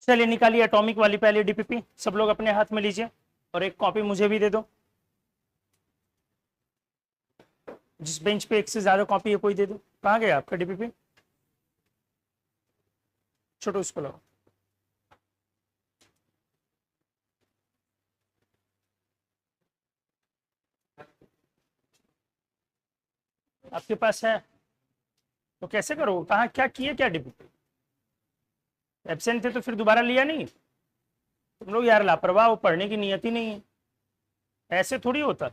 चलिए निकालिए एटॉमिक वाली पहले डीपीपी, सब लोग अपने हाथ में लीजिए और एक कॉपी मुझे भी दे दो। जिस बेंच पे एक से ज्यादा कॉपी है कोई दे दो। कहाँ गया आपका डीपीपी? छोटो उसको लो। आपके पास है तो कैसे करो? कहाँ क्या किए, क्या डीपीपी? एब्सेंट थे तो फिर दोबारा लिया नहीं? तुम लोग यार लापरवाह हो, पढ़ने की नियत ही नहीं है। ऐसे थोड़ी होता।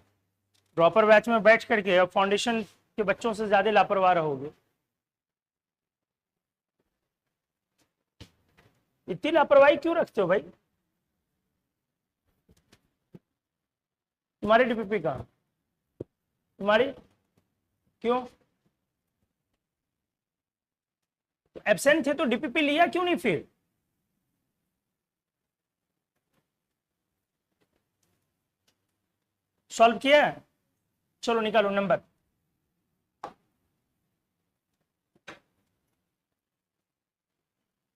ड्रॉपर बैच में बैठ करके अब फाउंडेशन के बच्चों से ज्यादा लापरवाह रहोगे। इतनी लापरवाही क्यों रखते हो भाई? तुम्हारी डीपीपी कहाँ? तुम्हारी क्यों? एब्सेंट थे तो डीपीपी लिया क्यों नहीं फिर? सॉल्व किया है? चलो निकालो नंबर।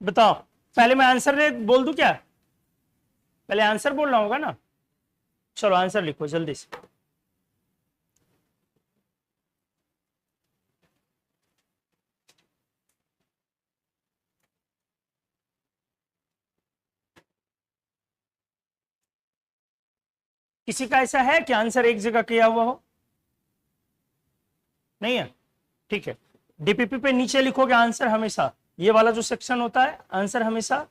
बताओ, पहले मैं आंसर बोल दूं क्या? पहले आंसर बोलना होगा ना। चलो आंसर लिखो जल्दी से। किसी का ऐसा है कि आंसर एक जगह किया हुआ हो? नहीं है? ठीक है, डीपीपी पे नीचे लिखोगे आंसर हमेशा। ये वाला जो सेक्शन होता है आंसर हमेशा,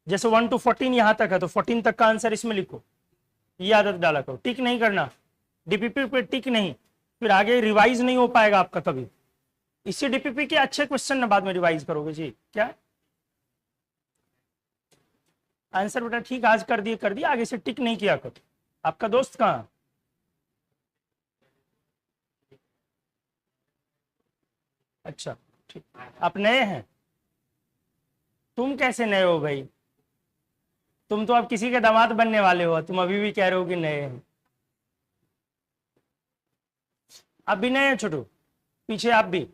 जैसे 1 to 14 यहां तक है तो 14 तक का आंसर इसमें लिखो। ये आदत डाला करो, टिक नहीं करना डीपीपी पे, टिक नहीं, फिर आगे रिवाइज नहीं हो पाएगा आपका कभी। इसी डीपीपी के अच्छे क्वेश्चन ना बाद में रिवाइज करोगे जी। क्या आंसर बेटा ठीक आज कर दिए, आगे से टिक नहीं किया करो। आपका दोस्त कहाँ? अच्छा ठीक, आप नए हैं? तुम कैसे नए हो भाई? तुम तो अब किसी के दामाद बनने वाले हो, तुम अभी भी कह रहे हो कि नए हैं। आप भी नए हैं छोटू? पीछे आप भी?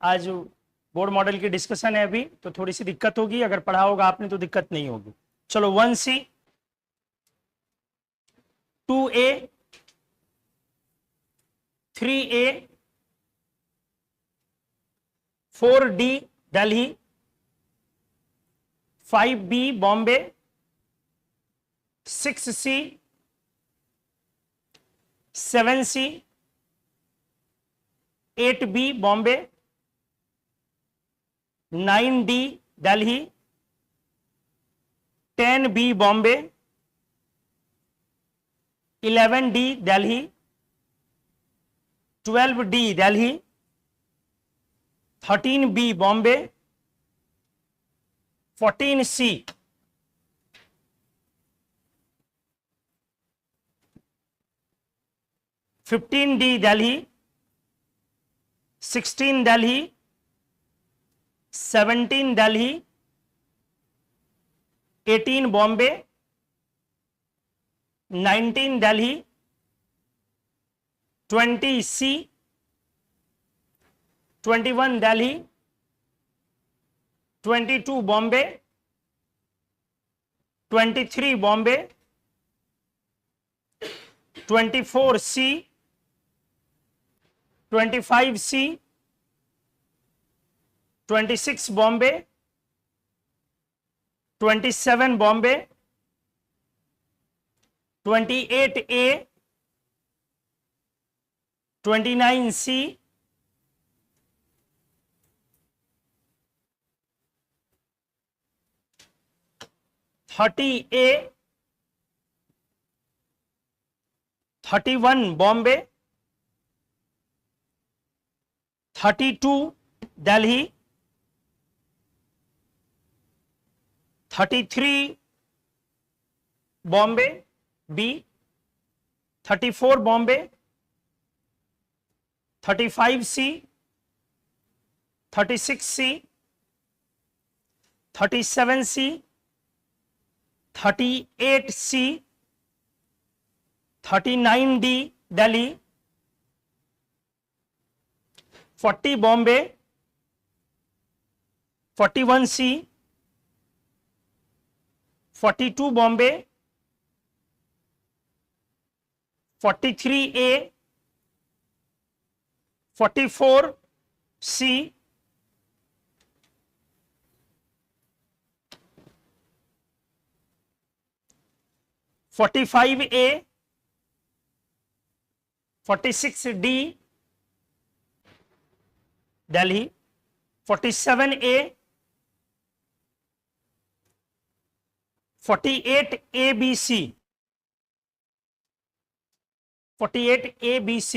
आज बोर्ड मॉडल की डिस्कशन है अभी, तो थोड़ी सी दिक्कत होगी, अगर पढ़ा होगा आपने तो दिक्कत नहीं होगी। चलो 1C 2A 3A 4D Delhi 5B Bombay 6C 7C 8B Bombay 9D Delhi 10B Bombay 11D Delhi 12D Delhi 13B Bombay 14C 15D Delhi 16 Delhi 17 Delhi 18 Bombay 19 Delhi 20C 21 Delhi 22 Bombay 23 Bombay 24C 25C 26 Bombay 27 Bombay 28A 29C 30A 31 Bombay 32 Delhi 33 Bombay B 34 Bombay 35C 36C 37C 38C 39D Delhi 40 Bombay 41C 42 Bombay, 43A, 44C, 45A, 46D, Delhi, 47A, 48ABC, 48ABC,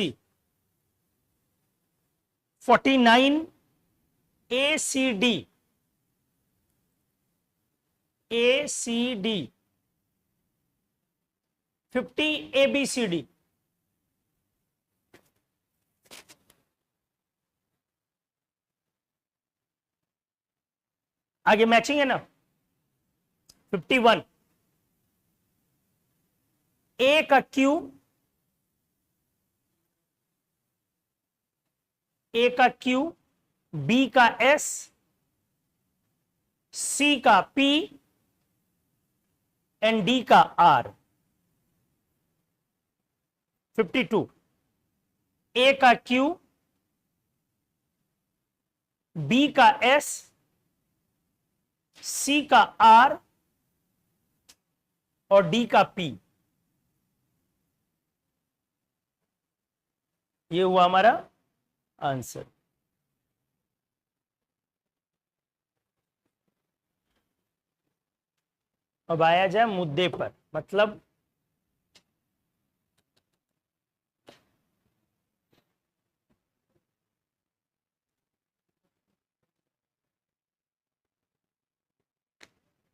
49ACD, ACD, 50ABCD, आगे matching है ना। 51 ए का Q, ए का Q, B का S, सी का P and D का are. 52 ए का Q, B का एस, सी का आर और डी का पी। ये हुआ हमारा आंसर। अब आया जाए मुद्दे पर, मतलब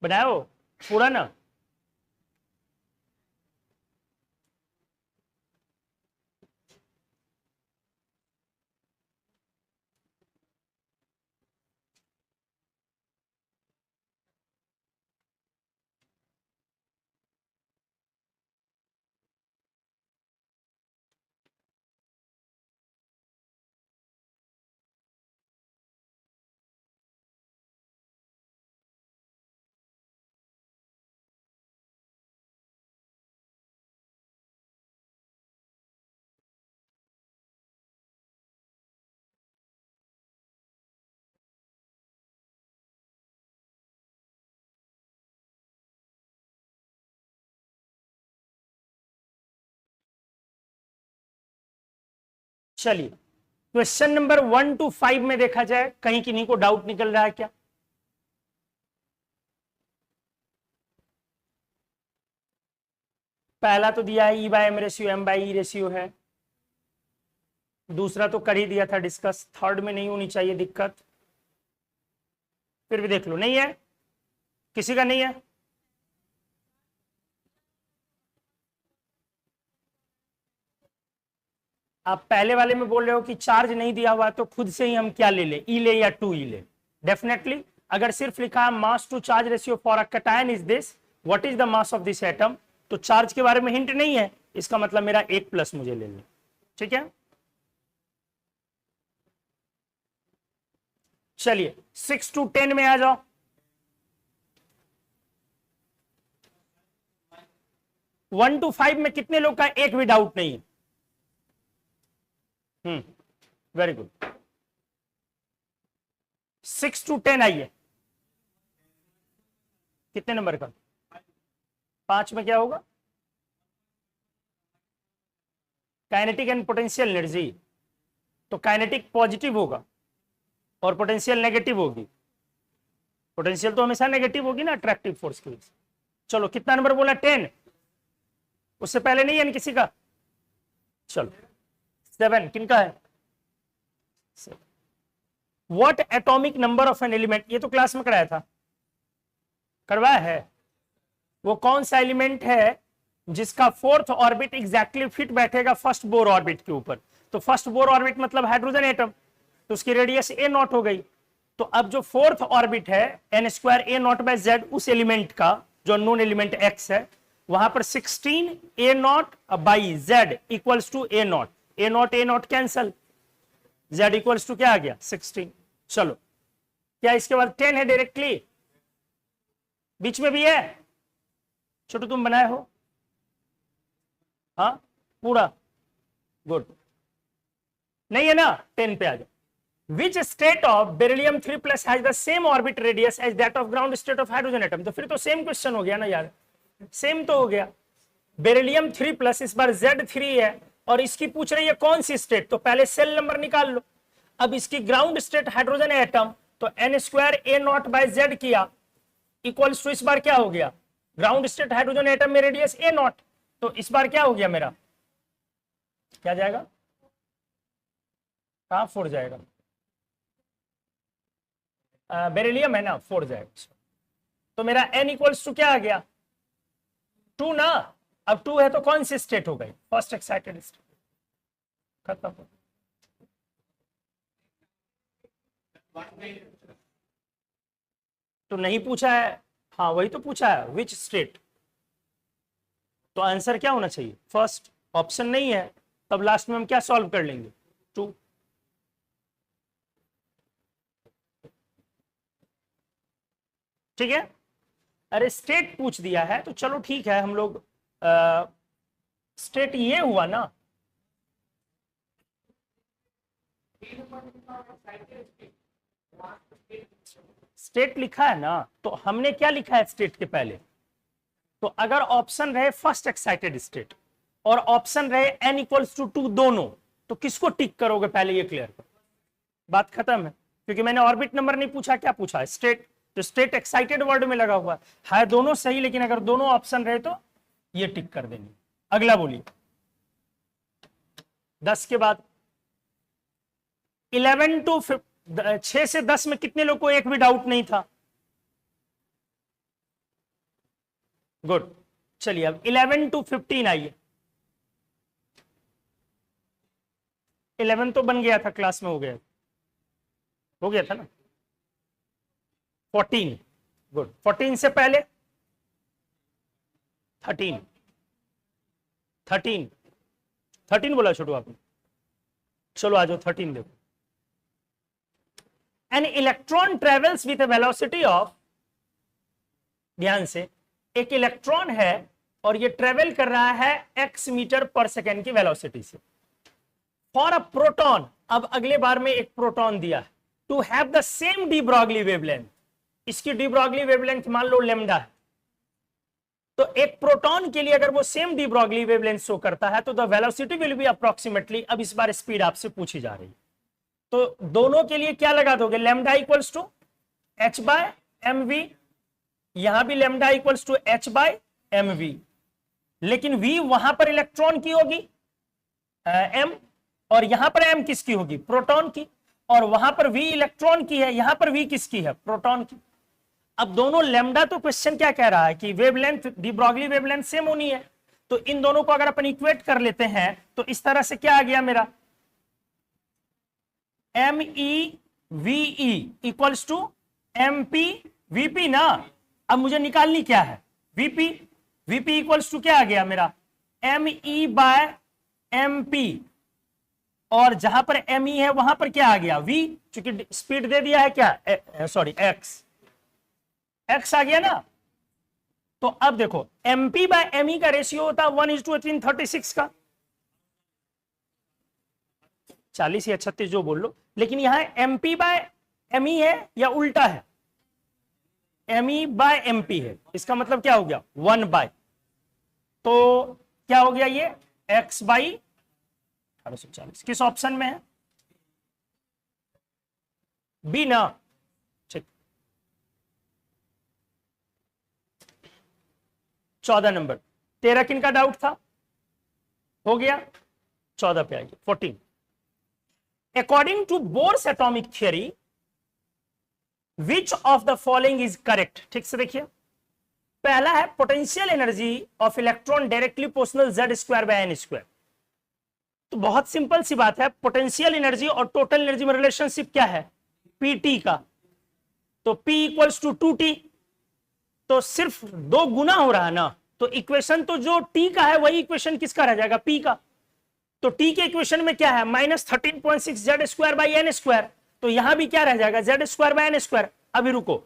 बनाओ पूरा ना। चलिए क्वेश्चन नंबर 1 to 5 में देखा जाए, कहीं किन्हीं को डाउट निकल रहा है क्या? पहला तो दिया है e by m ratio, m by e ratio है। दूसरा तो कर ही दिया था डिस्कस। थर्ड में नहीं होनी चाहिए दिक्कत, फिर भी देख लो। नहीं है किसी का? नहीं है। आप पहले वाले में बोल रहे हो कि चार्ज नहीं दिया हुआ तो खुद से ही हम क्या ले ले, ई ले या 2E ले? डेफिनेटली अगर सिर्फ लिखा है mass to charge ratio for a cation is this, what is the mass of this atom, तो चार्ज के बारे में हिंट नहीं है, इसका मतलब मेरा 1+ मुझे ले लेना। ठीक है, चलिए 6 to 10 में आ जाओ। वन टू 5 में कितने लोग का एक भी डाउट नहीं है? Very good. 6 to 10 आइए। कितने नंबर का? 5 में क्या होगा? Kinetic and potential energy. तो काइनेटिक पॉजिटिव होगा और पोटेंशियल नेगेटिव होगी। पोटेंशियल तो हमेशा नेगेटिव होगी ना अट्रैक्टिव फोर्स की वजह से। चलो कितना नंबर बोला? 10। उससे पहले नहीं है किसी का? चलो 7 किनका है? What atomic number of an element, ये तो क्लास में कराया था, करवाया है। वो कौन सा एलिमेंट है जिसका 4th ऑर्बिट एग्जैक्टली फिट बैठेगा फर्स्ट बोर ऑर्बिट के ऊपर? तो फर्स्ट बोर ऑर्बिट मतलब हाइड्रोजन एटम, तो उसकी रेडियस A0 हो गई। तो अब जो 4th ऑर्बिट है n² A0/z, उस एलिमेंट का जो अननोन एलिमेंट x है, वहां पर 16 A0/z equals to A0। A0 cancel, z equals to क्या आ गया? 16। चलो क्या इसके बाद 10 है डायरेक्टली? बीच में भी है छोटू तुम बनाए हो? हाँ पूरा, गुड। नहीं है ना? 10 पे आ जाओ। Which state of beryllium 3 plus has the same orbit radius as that of ground state of hydrogen atom? तो फिर तो सेम क्वेश्चन हो गया ना यार, सेम तो हो गया। बेरिलियम 3 प्लस इस बार Z3 है और इसकी पूछ रही है कौन सी स्टेट, तो पहले सेल नंबर निकाल लो। अब इसकी ग्राउंड स्टेट हाइड्रोजन एटम, तो n square a naught by z किया इक्वल्स टू इस बार क्या हो गया, ग्राउंड स्टेट हाइड्रोजन एटम में रेडियस a नॉट, तो इस बार क्या हो गया मेरा, क्या जाएगा, कहां 4 जाएगा, बेरिलियम है ना, 4 जाएगा। तो मेरा n इक्वल्स टू क्या आ गया, 2 ना। अब 2 है तो कौन सी स्टेट हो गई, फर्स्ट एक्साइटेड स्टेट, खत्म। तो नहीं पूछा है, हाँ वही तो पूछा है, विच स्टेट, तो आंसर क्या होना चाहिए, फर्स्ट। ऑप्शन नहीं है, तब लास्ट में हम क्या सॉल्व कर लेंगे, 2। ठीक है, अरे स्टेट पूछ दिया है तो चलो ठीक है, हम लोग स्टेट ये हुआ ना, स्टेट लिखा है ना, तो हमने क्या लिखा है स्टेट के पहले, तो अगर ऑप्शन रहे फर्स्ट एक्साइटेड स्टेट और ऑप्शन रहे n इक्वल्स टू 2 दोनों, तो किसको टिक करोगे पहले, ये क्लियर करो, बात खत्म है। क्योंकि मैंने ऑर्बिट नंबर नहीं पूछा, क्या पूछा है, स्टेट, तो स्टेट एक्साइटेड वर्ड में लगा हुआ है दोनों सही, लेकिन अगर दोनों ऑप्शन रहे तो ये टिक कर देंगे। अगला बोलिए, 10 के बाद 11 टू 6 से 10 में कितने लोग को एक भी डाउट नहीं था, गुड। चलिए अब 11 टू 15 आइए, 11 तो बन गया था, क्लास में हो गया था ना, 14, गुड। 14 से पहले 13 बोला छोटू आपने, चलो आ जाओ 13 देखो। An electron travels with A velocity of, ध्यान से, एक इलेक्ट्रॉन है और ये ट्रेवल कर रहा है x मीटर पर सेकेंड की वेलोसिटी से। फॉर अ प्रोटॉन, अब अगले बार में एक प्रोटॉन दिया है, to have the same de Broglie wavelength, इसकी डी ब्रॉगली वेवलेंथ मान लो लेमडा है, तो एक प्रोटॉन के लिए अगर वो same de Broglie wavelength show करता है तो the velocity will be approximately, अब इस बार स्पीड आपसे पूछी जा रही है, तो दोनों के लिए क्या लगा दोगे, lambda equals to h by m v, यहां भी lambda equals to h by m v, लेकिन v वहां पर इलेक्ट्रॉन की होगी m, और यहां पर m किसकी होगी, प्रोटॉन की, और वहां पर v इलेक्ट्रॉन की है, यहां पर v किसकी है, प्रोटॉन की। अब दोनों लेमडा, तो क्वेश्चन क्या कह रहा है कि wavelength, D Broglie wavelength same होनी है, तो इन दोनों को अगर अपन इक्वेट कर लेते हैं तो इस तरह से क्या आ गया मेरा, m e v e equals to m p v p ना। अब मुझे निकालनी क्या है, वीपी, वीपी इक्वल्स टू क्या आ गया मेरा, m e by m p, और जहां पर एम ई है वहां पर क्या आ गया, वी, चूंकि स्पीड दे दिया है क्या, सॉरी एक्स, एक्स आ गया ना। तो अब देखो एमपी बाय एमई का रेशियो होता है 1:1836 का, 40 या 36 जो बोल लो, लेकिन यहां एमपी बाय एमई है या उल्टा है, एमई बाय एमपी है, इसका मतलब क्या हो गया 1 बाय, तो क्या हो गया ये x बाई 1840, किस ऑप्शन में है, बी ना, ठीक। 14 नंबर, 13 किन का डाउट था, हो गया, 14 पे आइए, 14। According to Bohr's atomic theory which of the following is correct, ठीक से देखिए, पहला है potential energy of electron directly proportional z square by n square. तो बहुत सिंपल सी बात है, पोटेंशियल एनर्जी और टोटल एनर्जी में रिलेशनशिप क्या है, Pt का, तो P इक्वल्स टू 2T, तो सिर्फ 2 गुना हो रहा है ना, तो इक्वेशन तो जो T का है वही इक्वेशन किसका रह जाएगा, P का, तो T के इक्वेशन में क्या है -13.6 z square by n square, तो यहां भी क्या रह जाएगा z square by n square. अभी रुको,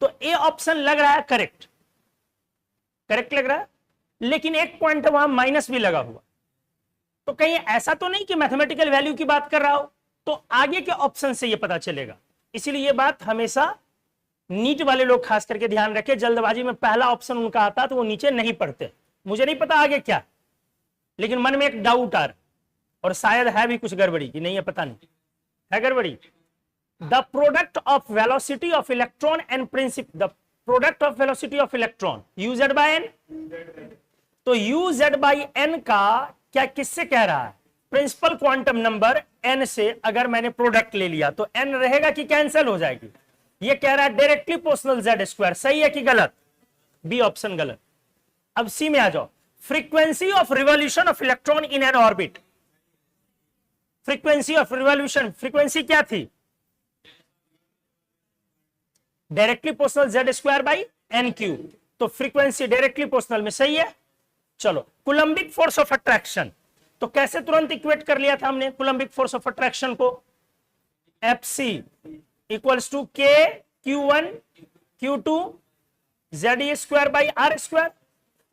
तो ए ऑप्शन लग रहा है करेक्ट, करेक्ट लग रहा है, लेकिन एक पॉइंट है वहां माइनस भी लगा हुआ, तो कहीं ऐसा तो नहीं कि मैथमेटिकल वैल्यू की बात कर रहा हो, तो आगे के ऑप्शन से ये पता चलेगा। इसीलिए ये बात हमेशा नीट वाले लोग खास करके ध्यान रखें, जल्दबाजी में पहला ऑप्शन उनका आता तो वो नीचे नहीं पढ़ते। मुझे नहीं पता आगे क्या, लेकिन मन में एक डाउट आ रहा, और शायद है भी कुछ गड़बड़ी कि नहीं है, पता नहीं है गड़बड़ी। The product of velocity of electron and principal, the product of velocity of electron u z by n, तो यू जेड बाई एन का क्या किससे कह रहा है, प्रिंसिपल क्वांटम नंबर एन से अगर मैंने प्रोडक्ट ले लिया तो एन रहेगा कि कैंसिल हो जाएगी, ये कह रहा है डायरेक्टली प्रोपोर्शनल जेड स्क्वायर। सही है कि गलत, बी ऑप्शन गलत। अब सी में आ जाओ, frequency of revolution of electron in n orbit, frequency of revolution, frequency क्या थी, directly proportional z square by n cube, तो फ्रीक्वेंसी डायरेक्टली प्रोपोर्शनल में सही है। चलो कूलम्बिक फोर्स ऑफ अट्रैक्शन, तो कैसे तुरंत इक्वेट कर लिया था हमने कूलम्बिक फोर्स ऑफ अट्रैक्शन को, F C equals to k Q1 Q2 Z square by r square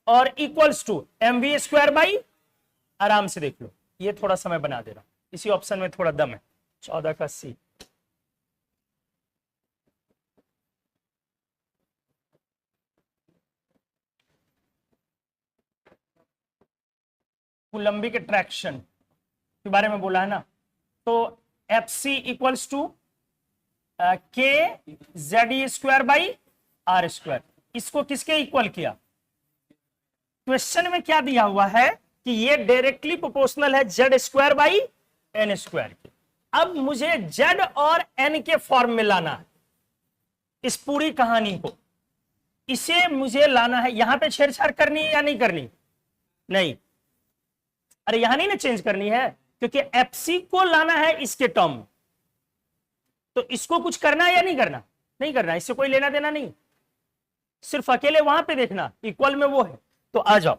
और equals to mv square by, आराम से देख लो, ये थोड़ा समय बना दे रहा हूं, इसी ऑप्शन में थोड़ा दम है, 14 का सी। कूलम्बिक अट्रैक्शन के बारे में बोला है ना, तो f C equals to k z square by r square, इसको किसके इक्वल किया, क्वेश्चन में क्या दिया हुआ है कि ये डायरेक्टली प्रोपोर्शनल है z square by n square के। अब मुझे जेड और एन के फॉर्म में लाना है इस पूरी कहानी को, इसे मुझे लाना है। यहां पे छेड़छाड़ करनी है या नहीं करनी, नहीं, अरे यहां नहीं ना चेंज करनी है, क्योंकि एफ सी को लाना है इसके टर्म में, तो इसको कुछ करना है या नहीं करना, नहीं करना, इससे कोई लेना देना नहीं, सिर्फ अकेले वहां पे देखना इक्वल में वो है। तो आ जाओ,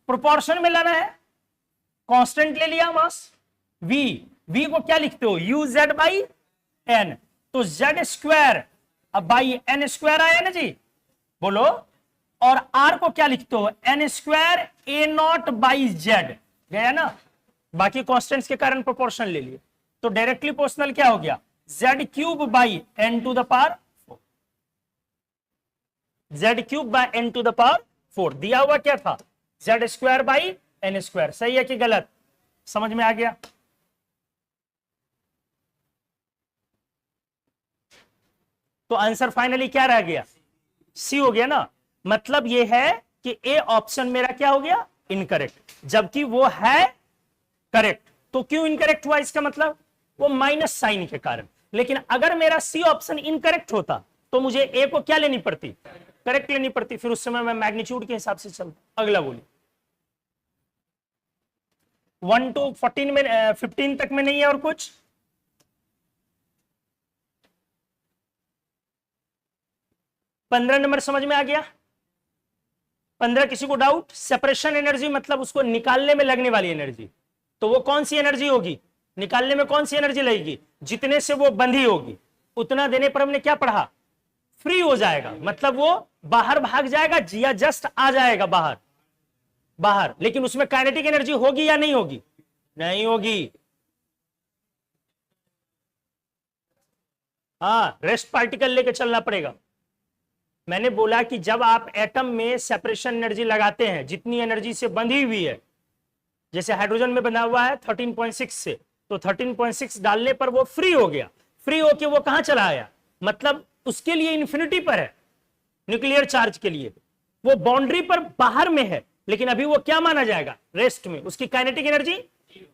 प्रोपोर्शन में लाना है, कांस्टेंट ले लिया मास v, v को क्या लिखते हो u z बाई एन, तो z स्क्वायर अब बाई एन स्क्वायर आया ना जी, बोलो, और r को क्या लिखते हो n square a naught by z, गया ना, बाकी कांस्टेंट्स के कारण प्रोपोर्शन ले लिए, तो डायरेक्टली प्रोपोर्शनल क्या हो गया z cube by n to the power 4, z cube by n to the power 4, दिया हुआ क्या था z square by n square. सही है कि गलत, समझ में आ गया। तो आंसर फाइनली क्या रह गया, सी हो गया ना, मतलब ये है कि ए ऑप्शन मेरा क्या हो गया इनकरेक्ट, जबकि वो है करेक्ट। तो क्यों इनकरेक्ट हुआ, इसका मतलब वो माइनस साइन के कारण, लेकिन अगर मेरा सी ऑप्शन इनकरेक्ट होता तो मुझे ए को क्या लेनी पड़ती, करेक्ट लेनी पड़ती, फिर उस समय मैं मैग्नीट्यूड के हिसाब से चलता। अगला बोलिए, 1 to 14 में 15 तक में नहीं है और कुछ, पंद्रह नंबर समझ में आ गया। 15 किसी को डाउट, सेपरेशन एनर्जी मतलब उसको निकालने में लगने वाली एनर्जी, तो वो कौन सी एनर्जी होगी, निकालने में कौन सी एनर्जी लगेगी, जितने से वो बंधी होगी उतना देने पर हमने क्या पढ़ा, फ्री हो जाएगा, मतलब वो बाहर भाग जाएगा या जस्ट आ जाएगा बाहर, बाहर, लेकिन उसमें काइनेटिक एनर्जी होगी या नहीं होगी, नहीं होगी, हाँ, रेस्ट पार्टिकल लेके चलना पड़ेगा। मैंने बोला कि जब आप एटम में सेपरेशन एनर्जी लगाते हैं, जितनी एनर्जी से बंधी हुई है, जैसे हाइड्रोजन में बना हुआ है 13.6 से, तो 13.6 डालने पर वो फ्री हो गया, फ्री होके वो कहां चला आया, मतलब उसके लिए इंफिनिटी पर है, न्यूक्लियर चार्ज के लिए वो बाउंड्री पर बाहर में है, लेकिन अभी वो क्या माना जाएगा, रेस्ट में, उसकी काइनेटिक एनर्जी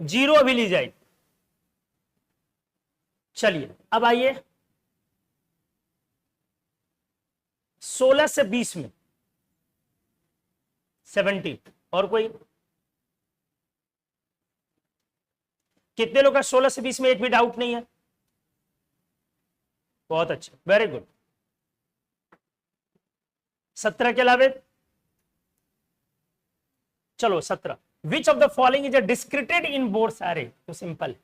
जीरो अभी ली जाएगी। चलिए अब आइए 16 से 20 में 70, और कोई, कितने लोग का 16 से 20 में एक भी डाउट नहीं है, बहुत अच्छा, वेरी गुड। 17 के अलावे, चलो 17, which of the following is discredited in boards अरे, तो simple,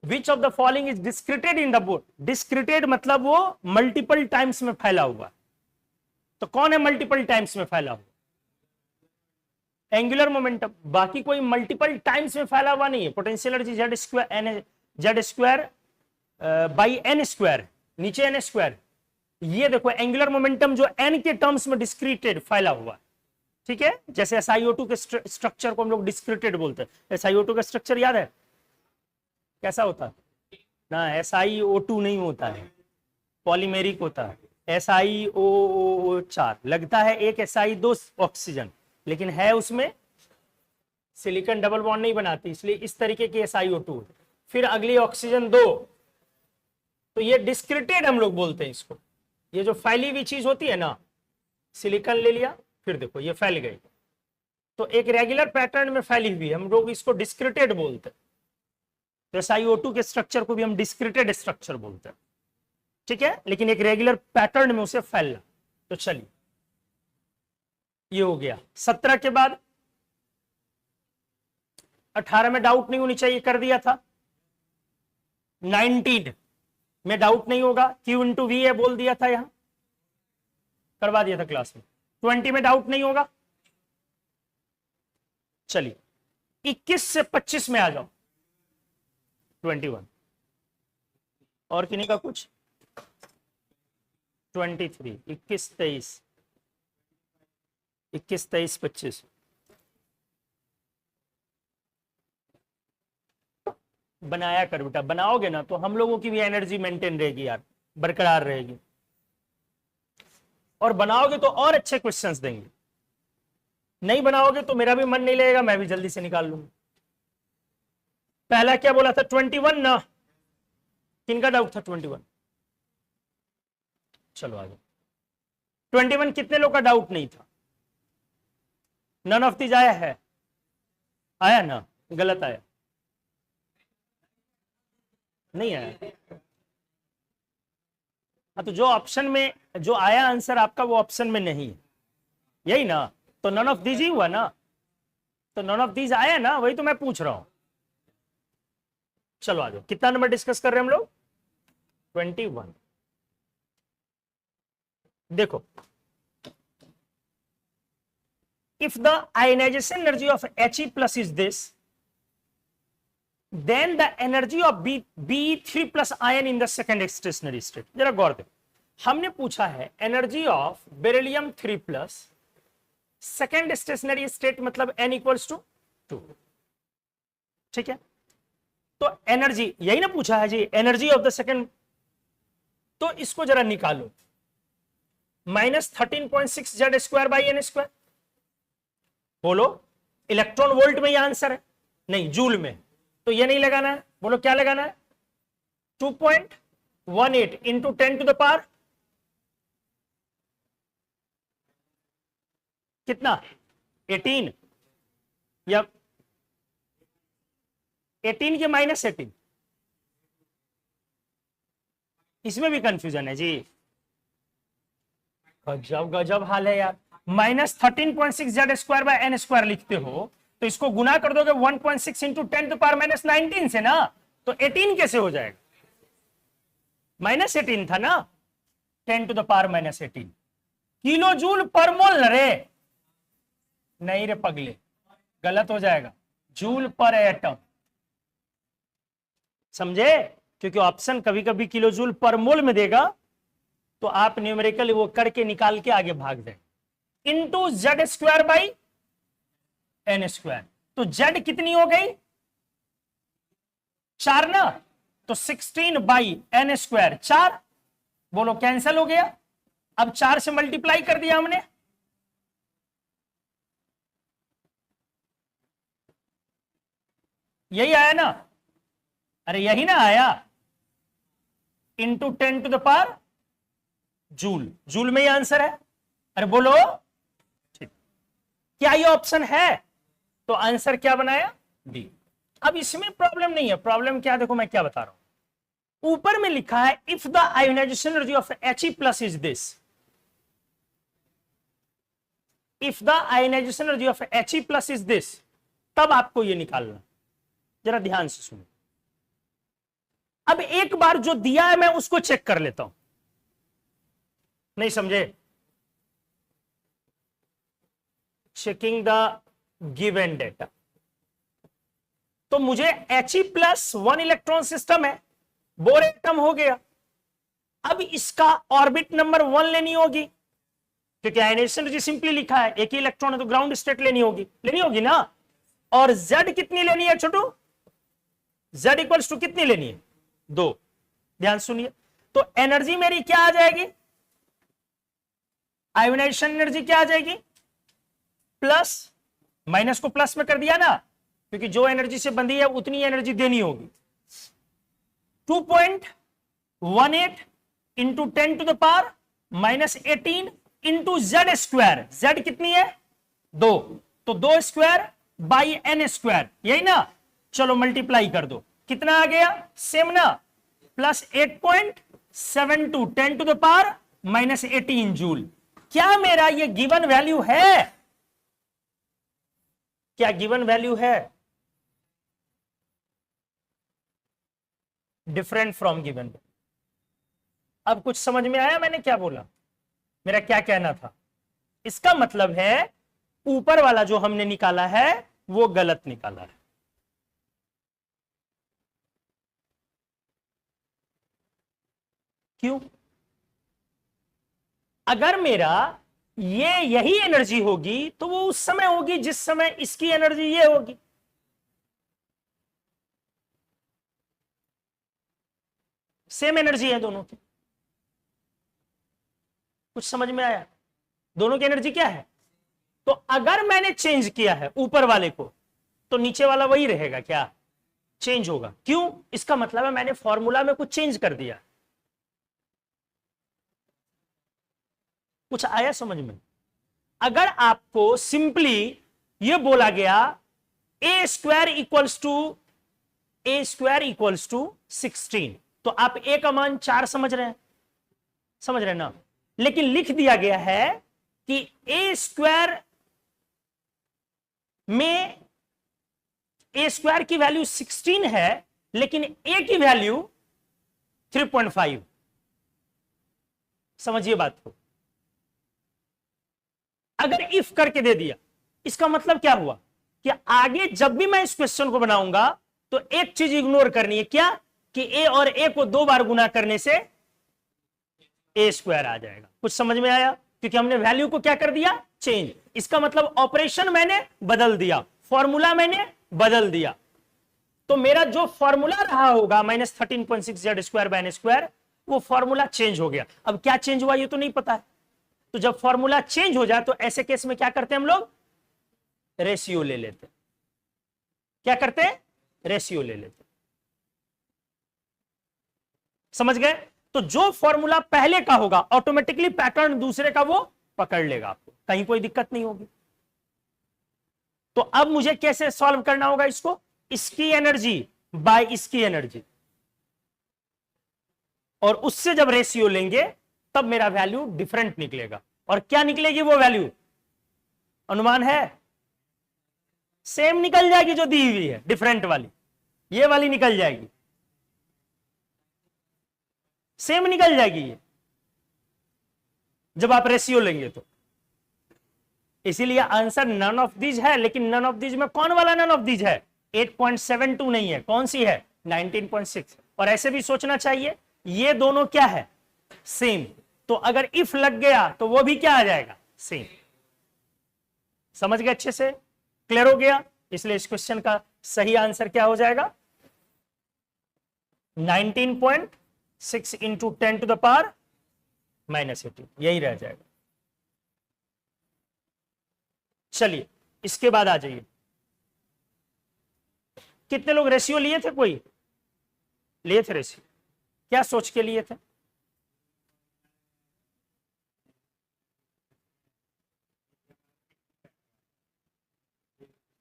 which of the following is discredited in the board, discredited मतलब वो मल्टीपल टाइम्स में फैला हुआ, तो कौन है मल्टीपल टाइम्स में फैला हुआ? Angular momentum. बाकी कोई मल्टीपल टाइम्स में फैला हुआ नहीं है। Potential energy z square by n square, नीचे एन स्क्वायर। ये देखो एंगुलर मोमेंटम जो एन के टर्म्स में डिस्क्रीटेड फैला हुआ है, ठीक है। जैसे SiO2 के स्ट्रक्चर को हम लोग डिस्क्रीटेड बोलते हैं। SiO2 का स्ट्रक्चर याद है कैसा होता है ना? SiO2 नहीं होता है, पॉलीमेरिक होता है। SiO4 लगता है एक Si2 ऑक्सीजन, लेकिन है उसमें सिलिकॉन डबल बॉन्ड नहीं बनाती, इसलिए इस तरीके की SiO2। फिर अगली ऑक्सीजन 2, तो ये डिस्क्रिटेड हम लोग बोलते हैं इसको। ये जो फैली हुई चीज होती है ना, सिलिकॉन ले लिया, फिर देखो ये फैल गई, तो एक रेगुलर पैटर्न में फैली हुई, हम लोग इसको डिस्क्रिटेड बोलते हैं। तो SiO2 के स्ट्रक्चर को भी हम डिस्क्रिटेड स्ट्रक्चर बोलते हैं, ठीक है, लेकिन एक रेगुलर पैटर्न में उसे फैलना। तो चलिए ये हो गया। 17 के बाद 18 में डाउट नहीं होनी चाहिए, कर दिया था। 19 में डाउट नहीं होगा, Q इंटू वी है बोल दिया था, यहां करवा दिया था क्लास में। 20 में डाउट नहीं होगा। चलिए 21 से 25 में आ जाओ। 21 और किन्हीं का कुछ? 23, 21, 23, 21, 23, 25 बनाया कर बेटा। बनाओगे ना तो हम लोगों की भी एनर्जी मेंटेन रहेगी यार, बरकरार रहेगी, और बनाओगे तो और अच्छे क्वेश्चंस देंगे। नहीं बनाओगे तो मेरा भी मन नहीं लगेगा, मैं भी जल्दी से निकाल लूंगा। पहला क्या बोला था? 21 ना? किनका डाउट था 21? चलो आगे। 21 कितने लोग का डाउट नहीं था? नन ऑफ दीज आया है? आया ना? गलत आया? नहीं आया? हाँ, तो जो ऑप्शन में जो आया आंसर आपका वो ऑप्शन में नहीं है, यही ना? तो नन ऑफ दीज ही हुआ ना? तो नन ऑफ दीज आया ना, वही तो मैं पूछ रहा हूं। चलो आ जाओ। कितना नंबर डिस्कस कर रहे हैं हम लोग? 21। देखो, if the ionization energy of He plus is this, then the energy of Be3 plus ion in the second stationary state। जरा गौर दो, हमने पूछा है energy of beryllium 3 plus second stationary state, मतलब n इक्वल्स टू 2, ठीक है। तो energy यही ना पूछा है जी, एनर्जी ऑफ द सेकेंड। तो इसको जरा निकालो, -13.6 z square by n square. बोलो इलेक्ट्रॉन वोल्ट में ये आंसर है, नहीं जूल में, तो ये नहीं लगाना है। बोलो क्या लगाना है? 2.18 इंटू 10 टू द पावर कितना? 18 या 18 के -18? इसमें भी कंफ्यूजन है जी। गजब गजब हाल है यार। -13.6 z square by n square लिखते हो तो इसको गुना कर दोगे 1.6 इंटू 10 टू पावर -19 से ना, तो 18 कैसे हो जाएगा? -18 था ना, 10 to the power -18 kilo joule per mole. रे नहीं रे पगले, गलत हो जाएगा, जूल पर एटम, समझे? क्योंकि ऑप्शन कभी कभी किलो जूल पर मोल में देगा, तो आप न्यूमेरिकल वो करके निकाल के आगे भाग जाए। Into z square by n square, तो जेड कितनी हो गई? 4 ना, तो 16 बाई एन स्क्वायर 4। बोलो कैंसिल हो गया। अब 4 से मल्टीप्लाई कर दिया हमने, यही आया ना? अरे यही ना आया, into 10 to the power joule, joule में ही आंसर है। अरे बोलो ठीक, क्या ये ऑप्शन है? तो आंसर क्या बनाया? डी। अब इसमें प्रॉब्लम नहीं है। प्रॉब्लम क्या, देखो मैं क्या बता रहा हूं, ऊपर में लिखा है if the ionisation energy of He plus is this, if the ionisation energy of He plus is this, तब आपको ये निकालना। जरा ध्यान से सुनो। अब एक बार जो दिया है मैं उसको चेक कर लेता हूं, नहीं समझे? Checking the given data. तो मुझे He+1 इलेक्ट्रॉन सिस्टम है, बोर एटम हो गया। अब इसका ऑर्बिट नंबर 1 लेनी होगी, क्योंकि आयनाइजेशन एनर्जी सिंपली लिखा है, एक ही इलेक्ट्रॉन है तो ग्राउंड स्टेट लेनी होगी ना। और Z कितनी लेनी है छोटू? Z इक्वल्स टू कितनी लेनी है? 2। ध्यान सुनिए, तो एनर्जी मेरी क्या आ जाएगी? आयोनाइजेशन एनर्जी क्या आ जाएगी? प्लस, माइनस को प्लस में कर दिया ना, क्योंकि जो एनर्जी से बंधी है उतनी एनर्जी देनी होगी। 2.18 into 10 to the power -18 into Z square. Z कितनी है? 2, तो 2 स्क्वायर बाई n स्क्वायर, यही ना। चलो मल्टीप्लाई कर दो, कितना आ गया? सेम ना, plus 8.72 10 to the power -18 joule. क्या मेरा ये गिवन वैल्यू है? क्या गिवन वैल्यू है? Different from given. अब कुछ समझ में आया मैंने क्या बोला, मेरा क्या कहना था? इसका मतलब है ऊपर वाला जो हमने निकाला है वो गलत निकाला है। क्यों? अगर मेरा ये यही एनर्जी होगी तो वो उस समय होगी जिस समय इसकी एनर्जी ये होगी। सेम एनर्जी है दोनों की। कुछ समझ में आया? दोनों की एनर्जी क्या है? तो अगर मैंने चेंज किया है ऊपर वाले को तो नीचे वाला वही रहेगा क्या? चेंज होगा। क्यों? इसका मतलब है मैंने फॉर्मूला में कुछ चेंज कर दिया। कुछ आया समझ में? अगर आपको सिंपली ये बोला गया a स्क्वायर इक्वल्स टू 16, तो आप a का मान 4 समझ रहे हैं ना। लेकिन लिख दिया गया है कि a स्क्वायर में a स्क्वायर की वैल्यू 16 है, लेकिन a की वैल्यू 3.5। समझिए बात को। अगर इफ करके दे दिया, इसका मतलब क्या हुआ कि आगे जब भी मैं इस क्वेश्चन को बनाऊंगा तो एक चीज इग्नोर करनी है, क्या? कि a और a को 2 बार गुना करने से a स्क्वायर आ जाएगा। कुछ समझ में आया? क्योंकि हमने वैल्यू को क्या कर दिया? चेंज। इसका मतलब ऑपरेशन मैंने बदल दिया, फॉर्मूला मैंने बदल दिया। तो मेरा जो फॉर्मूला रहा होगा -13.6 Z square by n square, वो फॉर्मूला चेंज हो गया। अब क्या चेंज हुआ ये तो नहीं पता है। तो जब फॉर्मूला चेंज हो जाए तो ऐसे केस में क्या करते हैं हम लोग? रेशियो ले लेते। क्या करते हैं? रेशियो ले लेते। समझ गए? तो जो फॉर्मूला पहले का होगा ऑटोमेटिकली पैटर्न दूसरे का वो पकड़ लेगा, आपको कहीं कोई दिक्कत नहीं होगी। तो अब मुझे कैसे सॉल्व करना होगा इसको? इसकी एनर्जी बाय इसकी एनर्जी, और उससे जब रेशियो लेंगे तब मेरा वैल्यू डिफरेंट निकलेगा। और क्या निकलेगी वो वैल्यू? अनुमान है? सेम निकल जाएगी जो दी हुई है, डिफरेंट वाली, ये वाली निकल जाएगी, सेम निकल जाएगी ये जब आप रेशियो लेंगे तो। इसीलिए आंसर नन ऑफ दीज है। लेकिन नन ऑफ दीज में कौन वाला नन ऑफ दीज है? 8.72 नहीं है, कौन सी है? 19.6। और ऐसे भी सोचना चाहिए ये दोनों क्या है? सेम। तो अगर इफ लग गया तो वो भी क्या आ जाएगा? सेम। समझ गए अच्छे से? क्लियर हो गया? इसलिए इस क्वेश्चन का सही आंसर क्या हो जाएगा? 19.6 इंटू 10 टू द पावर -18, यही रह जाएगा। चलिए इसके बाद आ जाइए। कितने लोग रेशियो लिए थे? कोई लिए थे रेशियो? क्या सोच के लिए थे?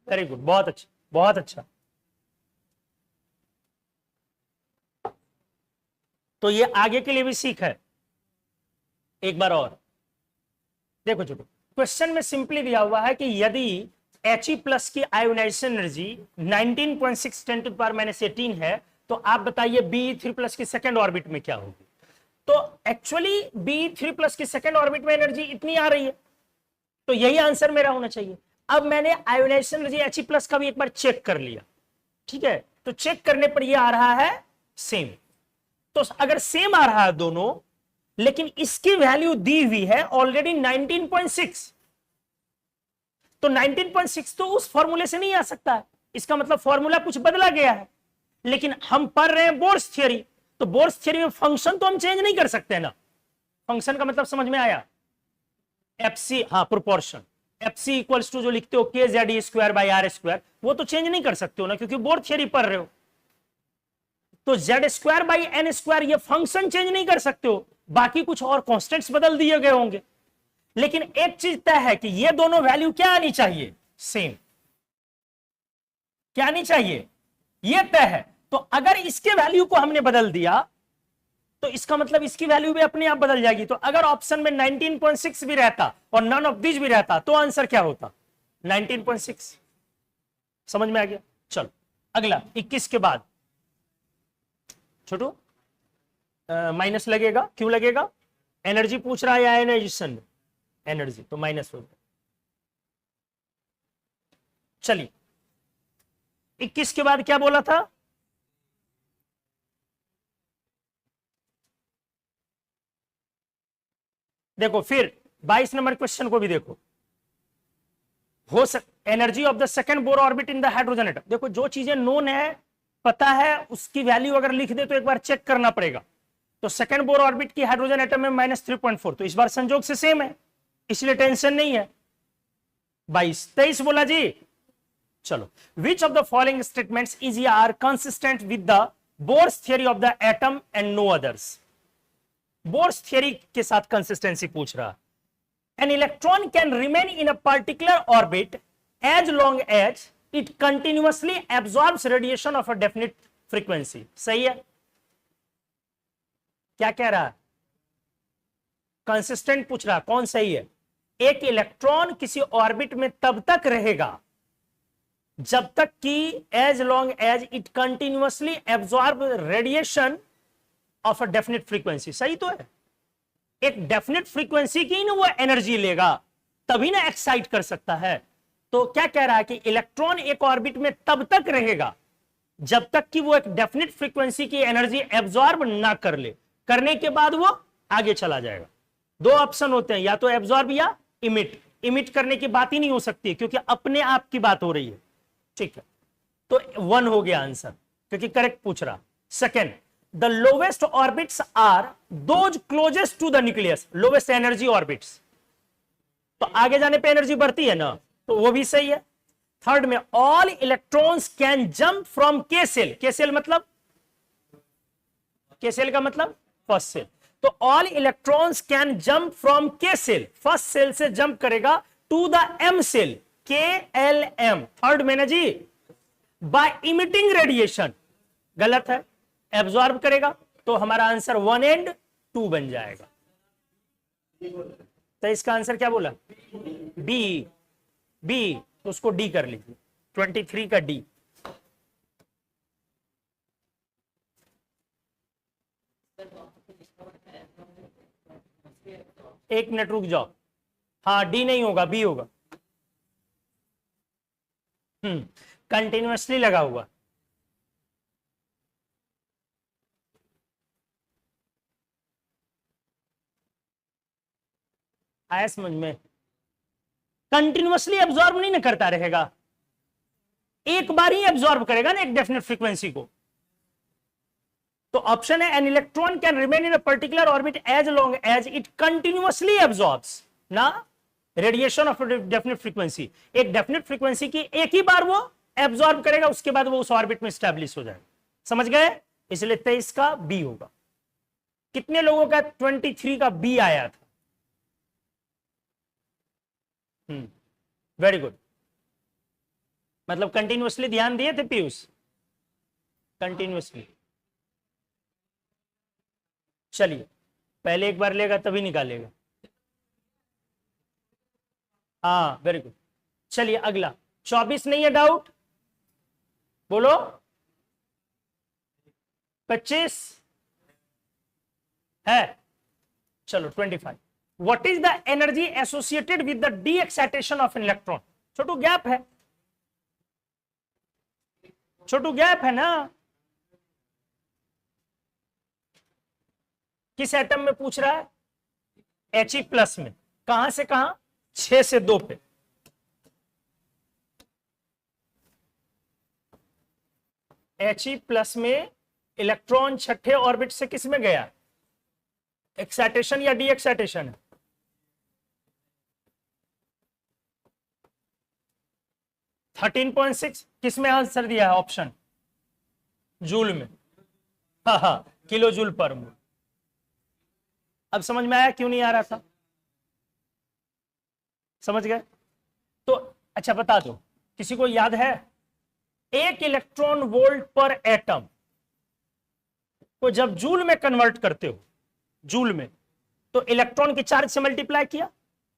वेरी गुड, बहुत अच्छा, बहुत अच्छा। तो ये आगे के लिए भी सीख है। एक बार और देखो छोटू, क्वेश्चन में सिंपली दिया हुआ है कि यदि He+ की ionisation energy 19.6 10 to the power -18 है, तो आप बताइए Be3+ की सेकेंड ऑर्बिट में क्या होगी? तो एक्चुअली Be3+ की सेकेंड ऑर्बिट में एनर्जी इतनी आ रही है, तो यही आंसर मेरा होना चाहिए। अब मैंने आयोनाइजेशन एनर्जी He+ का भी एक बार चेक कर लिया, ठीक है, तो चेक करने पर ये आ रहा है सेम। तो अगर सेम आ रहा है दोनों, लेकिन इसकी वैल्यू दी हुई है ऑलरेडी 19.6, तो 19.6 तो उस फॉर्मूले से नहीं आ सकता है, इसका मतलब फॉर्मूला कुछ बदला गया है। लेकिन हम पढ़ रहे हैं बोर्स थियरी, तो बोर्स थियरी में फंक्शन तो हम चेंज नहीं कर सकते ना। फंक्शन का मतलब समझ में आया, FC, हाँ प्रोपोर्शन, FC इक्वल्स टू जो लिखते हो KZ²/R², वो तो चेंज नहीं कर सकते हो ना, क्योंकि बोर्ड थियरी पढ़ रहे हो। तो Z²/N², ये फंक्शन चेंज नहीं कर सकते हो, बाकी कुछ और कॉन्स्टेंट्स बदल दिए गए होंगे। लेकिन एक चीज तय है कि ये दोनों वैल्यू क्या आनी चाहिए, सेम। क्या आनी चाहिए, ये तय है। तो अगर इसके वैल्यू को हमने बदल दिया, तो इसका मतलब इसकी वैल्यू भी अपने आप बदल जाएगी। तो अगर ऑप्शन में 19.6 भी रहता और नन ऑफ दिस भी रहता, तो आंसर क्या होता, 19.6। समझ में आ गया। चलो अगला 21 के बाद छोटू माइनस लगेगा, क्यों लगेगा, एनर्जी पूछ रहा है या आयनाइजेशन में, एनर्जी, तो माइनस हो गया। चलिए 21 के बाद क्या बोला था, देखो फिर 22 नंबर क्वेश्चन को भी देखो। हो energy of the second Bohr orbit in the hydrogen atom. देखो जो चीजें नोन है, पता है, उसकी वैल्यू अगर लिख दे तो एक बार चेक करना पड़ेगा। तो सेकंड बोर ऑर्बिट की हाइड्रोजन एटम में -3.4, तो इस बार संजोग से सेम है, इसलिए टेंशन नहीं है। 23 बोला जी। चलो, which of the following statements is या are consistent with the Bohr's theory of the atom and no others. Bohr's theory के साथ कंसिस्टेंसी पूछ रहा। An electron can remain in a particular orbit as long as it continuously absorbs radiation of a definite frequency. सही है, क्या कह रहा है, कंसिस्टेंट पूछ रहा, कौन सही है। एक इलेक्ट्रॉन किसी ऑर्बिट में तब तक रहेगा जब तक कि as long as it continuously absorb radiation of a definite frequency. सही तो है, एक डेफिनिट फ्रीक्वेंसी की ना वो एनर्जी लेगा, तभी ना एक्साइट कर सकता है। तो क्या कह रहा है कि इलेक्ट्रॉन एक ऑर्बिट में तब तक रहेगा जब तक कि वो एक डेफिनिट फ्रीक्वेंसी की एनर्जी एब्जॉर्ब ना कर ले, करने के बाद वो आगे चला जाएगा। दो ऑप्शन होते हैं, या तो एब्जॉर्ब या इमिट। इमिट करने की बात ही नहीं हो सकती क्योंकि अपने आप की बात हो रही है, ठीक है। तो 1 हो गया आंसर, क्योंकि करेक्ट पूछ रहा। Second, the lowest orbits are those closest to the nucleus, lowest energy orbits. तो आगे जाने पे एनर्जी बढ़ती है ना, तो वो भी सही है। थर्ड में all electrons can jump from K shell, K shell मतलब, के सेल का मतलब फर्स्ट सेल। तो all electrons can jump from K shell, first shell से जंप करेगा to the M shell, KLM। Third में ना जी, बाय इमिटिंग रेडिएशन, गलत है, एब्जॉर्ब करेगा। तो हमारा आंसर 1 एंड 2 बन जाएगा। तो इसका आंसर क्या बोला, बी। बी, तो उसको डी कर लीजिए, 23 का डी। एक मिनट रुक जाओ, हाँ डी नहीं होगा, बी होगा। कंटिन्यूअसली लगा हुआ। आया समझ में, कंटिन्यूअसली एब्जॉर्ब नहीं ना करता रहेगा, एक बार ही एब्जॉर्ब करेगा ना एक डेफिनेट फ्रीक्वेंसी को। तो ऑप्शन है an electron can remain in a particular orbit as long as it continuously absorbs ना रेडिएशन ऑफ डेफिनेट फ्रीक्वेंसी। एक डेफिनेट फ्रीक्वेंसी की एक ही बार वो एब्जॉर्ब करेगा, उसके बाद वो उस ऑर्बिट में स्टैब्लिश हो जाएगा। समझ गए, इसलिए 23 का बी होगा। कितने लोगों का 23 का बी आया था, वेरी गुड। मतलब कंटिन्यूअसली ध्यान दिए थे पीयूष, कंटिन्यूअसली। चलिए पहले एक बार लेगा तभी निकालेगा, हाँ वेरी गुड। चलिए अगला 24 नहीं है डाउट, बोलो 25 है। चलो 25, what is the energy associated with the D excitation of an electron. Chhotu gap है, छोटू गैप है ना। किस एटम में पूछ रहा है? He प्लस में। कहां से कहां? 6 से 2 पे। He प्लस में इलेक्ट्रॉन छठे ऑर्बिट से किस में गया? एक्साइटेशन या डी एक्साइटेशन? 13.6 किस में आंसर दिया है? ऑप्शन जूल में। हाँ हाँ, किलो जूल पर मोल। अब समझ में आया क्यों नहीं आ रहा था? समझ गए? तो अच्छा बता दो, किसी को याद है 1 इलेक्ट्रॉन वोल्ट पर एटम को जब जूल में कन्वर्ट करते हो, जूल में, तो इलेक्ट्रॉन के चार्ज से मल्टीप्लाई किया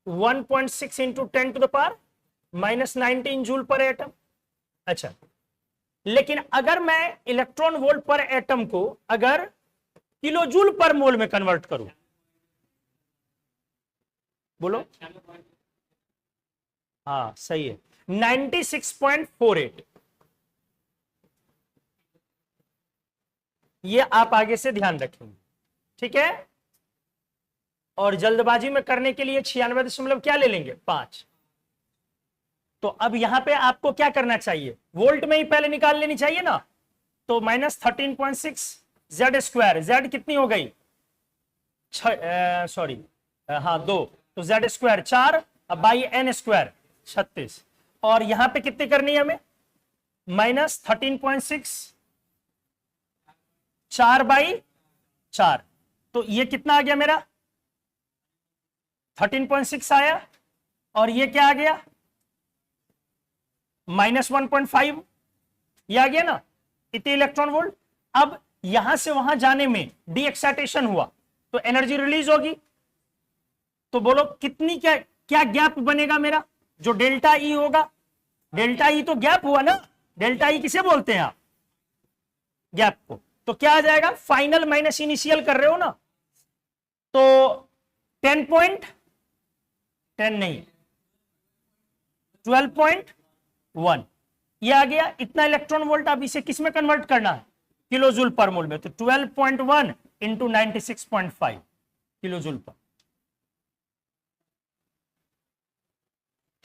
1.6 into 10 to the power -19 joule पर एटम। अच्छा, लेकिन अगर मैं इलेक्ट्रॉन वोल्ट पर एटम को अगर किलो जूल पर मोल में कन्वर्ट करूं, बोलो। हाँ सही है, 96.48। ये आप आगे से ध्यान रखेंगे, ठीक है। और जल्दबाजी में करने के लिए 96 क्या ले लेंगे? 5। तो अब यहां पे आपको क्या करना चाहिए? वोल्ट में ही पहले निकाल लेनी चाहिए ना। तो -13.6 जेड स्क्वायर, जेड कितनी हो गई? सॉरी, हाँ 2, तो z square 4 by n square 36। और यहां पे कितनी करनी है हमें? -13.6 4 बाई 4, तो ये कितना आ गया मेरा? 13.6 आया। और ये क्या आ गया? -1.5, ये आ गया ना, इतने इलेक्ट्रॉन वोल्ट। अब यहां से वहां जाने में डी एक्साइटेशन हुआ तो एनर्जी रिलीज होगी। तो बोलो कितनी, क्या क्या गैप बनेगा मेरा? जो डेल्टा ई होगा, डेल्टा ई तो गैप हुआ ना। डेल्टा ई किसे बोलते हैं आप? गैप को। तो क्या आ जाएगा? फाइनल माइनस इनिशियल कर रहे हो ना, तो 10.10 नहीं, 12.1 ये आ गया। इतना इलेक्ट्रॉन वोल्ट। अब इसे किस में कन्वर्ट करना है? किलो जूल पर मोल में। तो 12.1 इंटू 96.5 किलो जूल पर।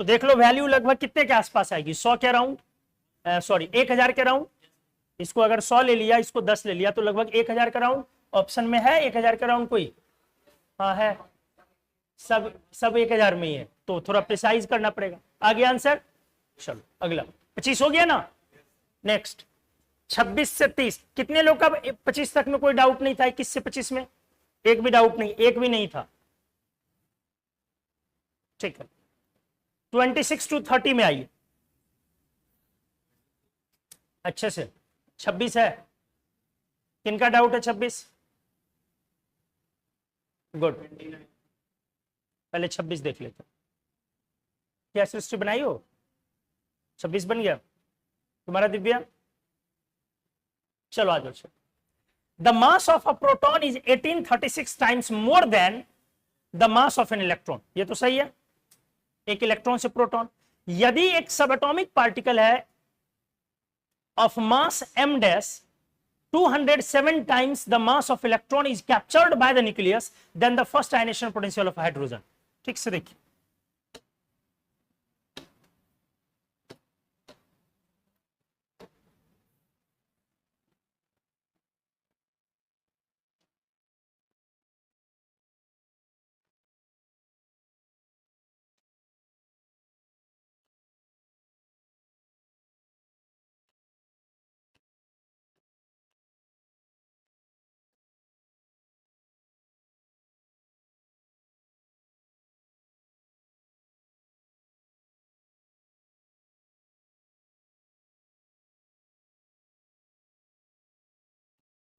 तो देख लो वैल्यू लगभग कितने के आसपास आएगी? 100 के राउंड, सॉरी 1000 के राउंड। इसको अगर 100 ले लिया, इसको 10 ले लिया, तो लगभग 1000 का राउंड। ऑप्शन में है 1000 का राउंड कोई? हाँ है, सब 1000 में ही है, तो थोड़ा प्रिसाइज करना पड़ेगा। आगे आंसर। चलो अगला 25 हो गया ना। नेक्स्ट 26 से 30। कितने लोग का 25 तक में कोई डाउट नहीं था? 21 से 25 में एक भी डाउट नहीं, एक भी नहीं था, ठीक है। 26 टू 30 में आइए अच्छे से। 26 है, किनका डाउट है? 26 गुड। पहले 26 देख लेते हैं। क्या सृष्टि बनाई हो? 26 बन गया तुम्हारा दिव्या? चलो आ जाओ। The mass of a proton is 1836 times more than the mass of an electron. ये तो सही है, एक इलेक्ट्रॉन से प्रोटॉन। यदि एक सब एटॉमिक पार्टिकल है of mass m dash 207 times the mass of electron is captured by the nucleus, then the first ionization potential of hydrogen। ठीक से देखिए,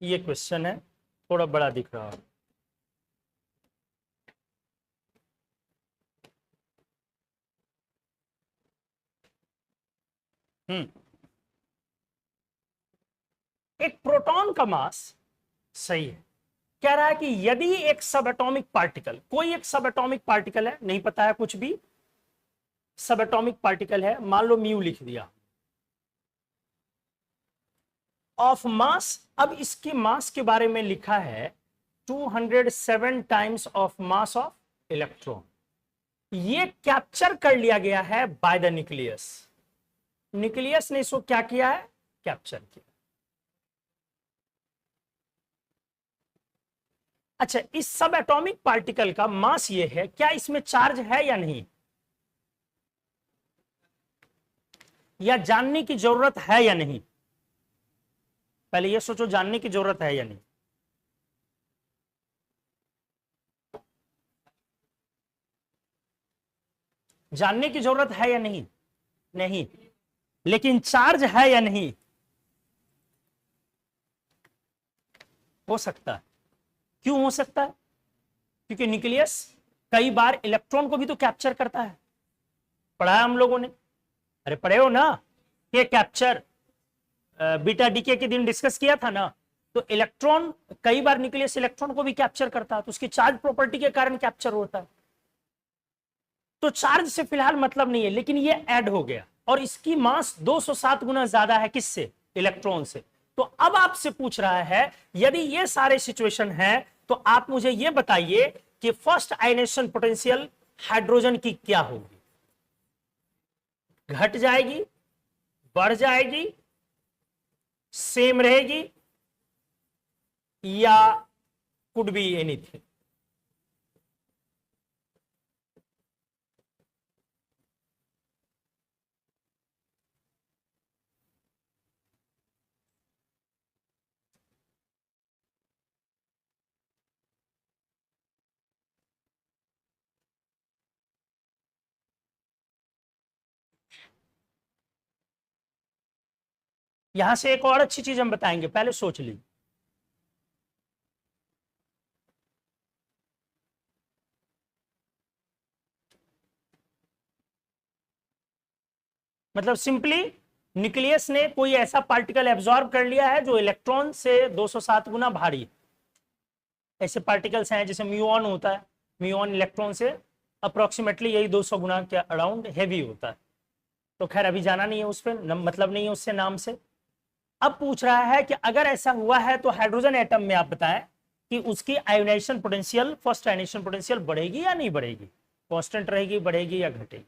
ये क्वेश्चन है, थोड़ा बड़ा दिख रहा है। एक प्रोटॉन का मास सही है, कह रहा है कि यदि एक सब एटॉमिक पार्टिकल, कोई एक सब एटॉमिक पार्टिकल है, नहीं पता है कुछ भी, सब एटॉमिक पार्टिकल है, मान लो म्यू लिख दिया, ऑफ मास। अब इसके मास के बारे में लिखा है 207 times of mass of electron. ये कैप्चर कर लिया गया है बाय द न्यूक्लियस। न्यूक्लियस ने इसको क्या किया है, कैप्चर किया। अच्छा, इस सब एटॉमिक पार्टिकल का मास ये है, क्या इसमें चार्ज है या नहीं, या जानने की जरूरत है या नहीं? पहले ये सोचो, जानने की जरूरत है या नहीं। जानने की जरूरत है या नहीं? नहीं। लेकिन चार्ज है या नहीं? हो सकता है। क्यों हो सकता है? क्योंकि न्यूक्लियस कई बार इलेक्ट्रॉन को भी तो कैप्चर करता है। पढ़ा है हम लोगों ने, अरे पढ़े हो ना, ये कैप्चर बीटा डीके के दिन डिस्कस किया था ना। तो इलेक्ट्रॉन कई बार न्यूक्लियस इलेक्ट्रॉन को भी कैप्चर करता है, तो उसकी चार्ज प्रॉपर्टी के कारण कैप्चर होता है। तो चार्ज से फिलहाल मतलब नहीं है, लेकिन ये ऐड हो गया और इसकी मास 207 गुना ज्यादा है, किससे, इलेक्ट्रॉन से। तो अब आपसे पूछ रहा है, यदि ये सारे सिचुएशन है तो आप मुझे ये बताइए कि फर्स्ट आयनेशन पोटेंशियल हाइड्रोजन की क्या होगी? घट जाएगी, बढ़ जाएगी, सेम रहेगी, या कुड बी एनीथिंग? यहां से एक और अच्छी चीज हम बताएंगे, पहले सोच लीजिए। मतलब सिंपली न्यूक्लियस ने कोई ऐसा पार्टिकल एब्जॉर्ब कर लिया है जो इलेक्ट्रॉन से 207 गुना भारी है। ऐसे पार्टिकल्स हैं जैसे म्यूऑन होता है, म्यूऑन इलेक्ट्रॉन से अप्रोक्सीमेटली यही 200 गुना के अराउंड हैवी होता है। तो खैर अभी जाना नहीं है उस पर, मतलब नहीं है उससे नाम से। अब पूछ रहा है कि अगर ऐसा हुआ है तो हाइड्रोजन एटम में आप बताएं कि उसकी ionization potential, first ionization potential बढ़ेगी या नहीं बढ़ेगी, कांस्टेंट रहेगी, बढ़ेगी या घटेगी?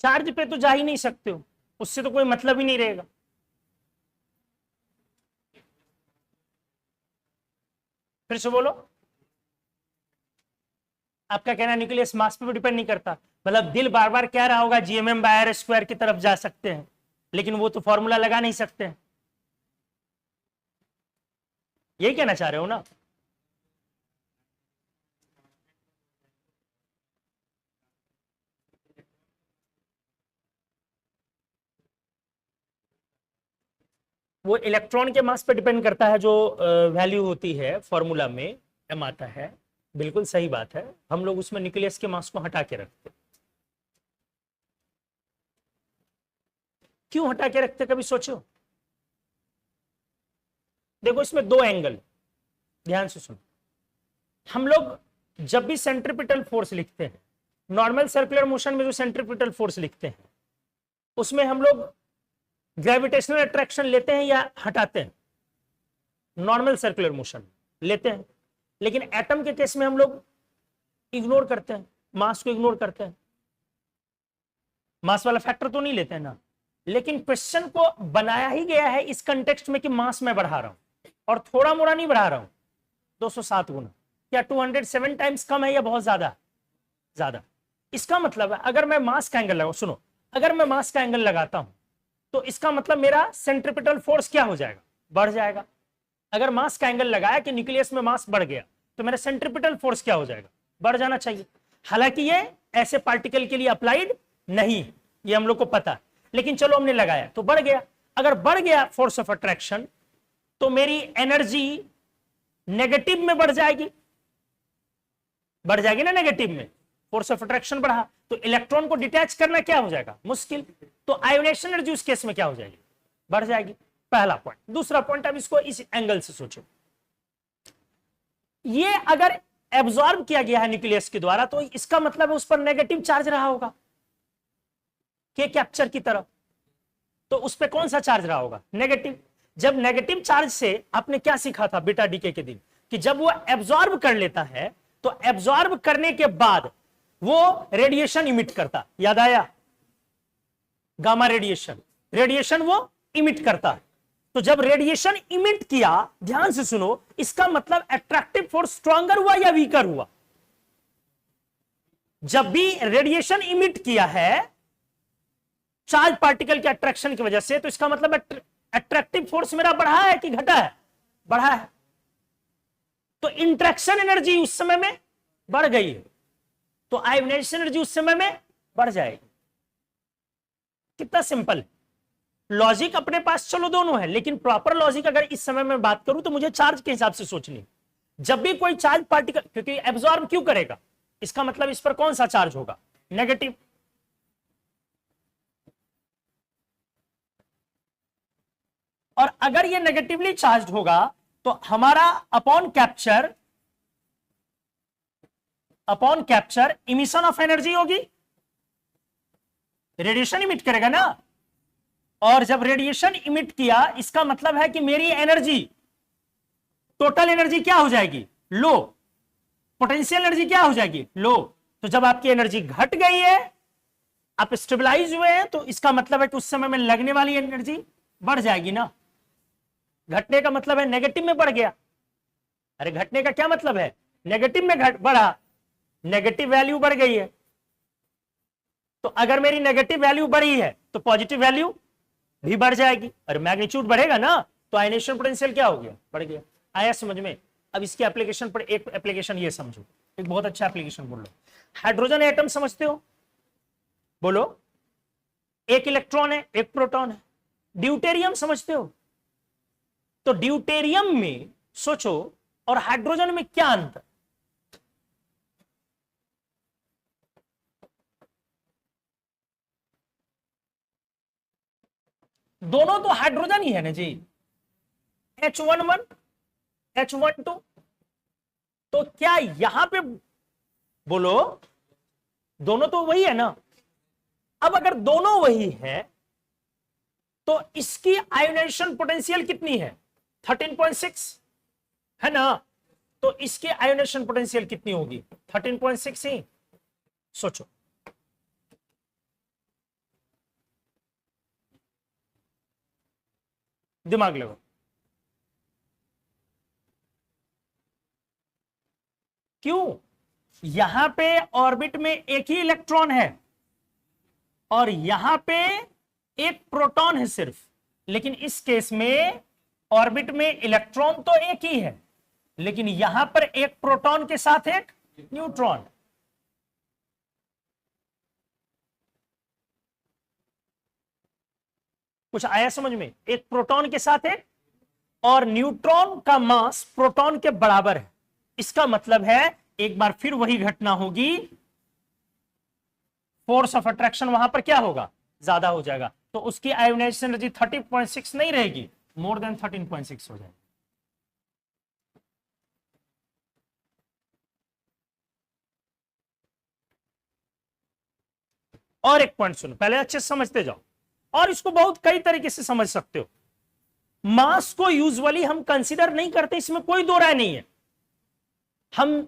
चार्ज पे तो जा ही नहीं सकते हो, उससे तो कोई मतलब ही नहीं रहेगा। फिर से बोलो। आपका कहना न्यूक्लियस मास पे भी डिपेंड नहीं करता, मतलब दिल बार बार कह रहा होगा जीएमएम बाय आर स्क्वायर की तरफ जा सकते हैं, लेकिन वो तो फॉर्मूला लगा नहीं सकते हैं। यही कहना चाह रहे हो ना? वो इलेक्ट्रॉन के मास पे डिपेंड करता है, जो वैल्यू होती है फॉर्मूला में एम आता है। बिल्कुल सही बात है, हम लोग उसमें न्यूक्लियस के मास को हटा के रखते हैं। क्यों हटा के रखते, कभी सोचो? देखो इसमें दो एंगल, ध्यान से सुनो। हम लोग जब भी सेंट्रीपिटल फोर्स लिखते हैं, नॉर्मल सर्कुलर मोशन में जो सेंट्रीपिटल फोर्स लिखते हैं, उसमें हम लोग ग्रेविटेशनल अट्रैक्शन लेते हैं या हटाते हैं? नॉर्मल सर्कुलर मोशन लेते हैं। लेकिन एटम के केस में हम लोग इग्नोर करते हैं, मास को इग्नोर करते हैं। मास वाला फैक्टर तो नहीं लेते हैं ना। लेकिन क्वेश्चन को बनाया ही गया है इस कंटेक्स्ट में कि मास में बढ़ा रहा हूं, और थोड़ा मोड़ा नहीं बढ़ा रहा हूं, 207 गुना। क्या 207 टाइम्स कम है या बहुत ज्यादा? ज्यादा। इसका मतलब है अगर मैं मास का एंगल लगाऊं, सुनो, अगर मैं मास का एंगल लगाता हूं तो इसका मतलब मेरा सेंट्रीपिटल फोर्स क्या हो जाएगा, बढ़ जाएगा। अगर मास का एंगल लगाया कि न्यूक्लियस में मास बढ़ गया तो मेरा सेंट्रीपिटल फोर्स क्या हो जाएगा, बढ़ जाना चाहिए। हालांकि ये ऐसे पार्टिकल के लिए अप्लाइड नहीं, ये हम लोग को पता है, लेकिन चलो हमने लगाया तो बढ़ गया। अगर बढ़ गया फोर्स ऑफ अट्रैक्शन तो मेरी एनर्जी नेगेटिव में बढ़ जाएगी, बढ़ जाएगी ना नेगेटिव में, फोर्स ऑफ अट्रैक्शन बढ़ा तो इलेक्ट्रॉन को डिटैच करना क्या हो जाएगा, मुश्किल। तो आयोनाइजेशन एनर्जी उस केस में क्या हो जाएगी, बढ़ जाएगी। पहला पॉइंट। दूसरा पॉइंट, अब इसको इस एंगल से सोचो, ये अगर एब्जॉर्ब किया गया है न्यूक्लियस के द्वारा तो इसका मतलब है उस पर नेगेटिव चार्ज रहा होगा, के कैप्चर की तरह, तो उस पर कौन सा चार्ज रहा होगा, नेगेटिव। जब नेगेटिव चार्ज से आपने क्या सीखा था बीटा डीके के दिन, कि जब वो एब्जॉर्ब कर लेता है तो एब्जॉर्ब करने के बाद वो रेडिएशन इमिट करता, याद आया, गामा रेडिएशन, रेडिएशन वो इमिट करता है। तो जब रेडिएशन इमिट किया, ध्यान से सुनो, इसका मतलब अट्रैक्टिव फोर्स स्ट्रॉन्गर हुआ या वीकर हुआ, जब भी रेडिएशन इमिट किया है चार्ज पार्टिकल के अट्रैक्शन की वजह से, तो इसका मतलब अट्रैक्टिव फोर्स मेरा बढ़ा है कि घटा है, बढ़ा है। तो इंट्रैक्शन एनर्जी उस समय में बढ़ गई है, तो आयोनाइजेशन एनर्जी उस समय में बढ़ जाएगी। कितना सिंपल लॉजिक अपने पास, चलो दोनों है, लेकिन प्रॉपर लॉजिक अगर इस समय में बात करूं तो मुझे चार्ज के हिसाब से सोचनी। जब भी कोई चार्ज पार्टिकल, क्योंकि एब्जॉर्ब क्यों करेगा, इसका मतलब इस पर कौन सा चार्ज होगा, नेगेटिव। और अगर ये नेगेटिवली चार्ज होगा तो हमारा upon capture emission of energy होगी, रेडिएशन इमिट करेगा ना। और जब रेडिएशन इमिट किया, इसका मतलब है कि मेरी एनर्जी, टोटल एनर्जी क्या हो जाएगी, लो, पोटेंशियल एनर्जी क्या हो जाएगी, लो। तो जब आपकी एनर्जी घट गई है, आप स्टेबलाइज हुए हैं, तो इसका मतलब है कि उस समय में लगने वाली एनर्जी बढ़ जाएगी ना। घटने का मतलब है नेगेटिव में बढ़ गया, अरे घटने का क्या मतलब है, नेगेटिव में बढ़ा, नेगेटिव वैल्यू बढ़ गई है। तो अगर मेरी नेगेटिव वैल्यू बढ़ी है तो पॉजिटिव वैल्यू भी बढ़ जाएगी, और मैग्नीट्यूड बढ़ेगा ना, तो आयनेशन पोटेंशियल क्या हो गया, बढ़ गया। आया समझ में। अब इसके एप्लीकेशन पर एक एप्लीकेशन ये समझो, एक बहुत अच्छा एप्लीकेशन बोल लो। हाइड्रोजन एटम समझते हो, बोलो, एक इलेक्ट्रॉन है एक प्रोटॉन है। ड्यूटेरियम समझते हो, तो ड्यूटेरियम में सोचो और हाइड्रोजन में क्या अंतर, दोनों तो हाइड्रोजन ही है ना जी, H11 H12, तो क्या यहां पे बोलो दोनों तो वही है ना। अब अगर दोनों वही है तो इसकी आयोनाइजेशन पोटेंशियल कितनी है, 13.6 है ना, तो इसकी आयोनाइजेशन पोटेंशियल कितनी होगी, 13.6 ही। सोचो, दिमाग लगाओ, क्यों, यहां पे ऑर्बिट में एक ही इलेक्ट्रॉन है और यहां पे एक प्रोटॉन है सिर्फ, लेकिन इस केस में ऑर्बिट में इलेक्ट्रॉन तो एक ही है, लेकिन यहां पर एक प्रोटॉन के साथ एक न्यूट्रॉन। कुछ आया समझ में, एक प्रोटॉन के साथ एक, और न्यूट्रॉन का मास प्रोटॉन के बराबर है। इसका मतलब है एक बार फिर वही घटना होगी, फोर्स ऑफ अट्रैक्शन वहां पर क्या होगा, ज्यादा हो जाएगा, तो उसकी आयोनाइजेशन एनर्जी 30.6 नहीं रहेगी, मोर देन 13.6 हो जाएगी। और एक पॉइंट सुनो, पहले अच्छे से समझते जाओ, और इसको बहुत कई तरीके से समझ सकते हो। मास को यूजुअली हम कंसीडर नहीं करते, इसमें कोई दो राय नहीं है। हम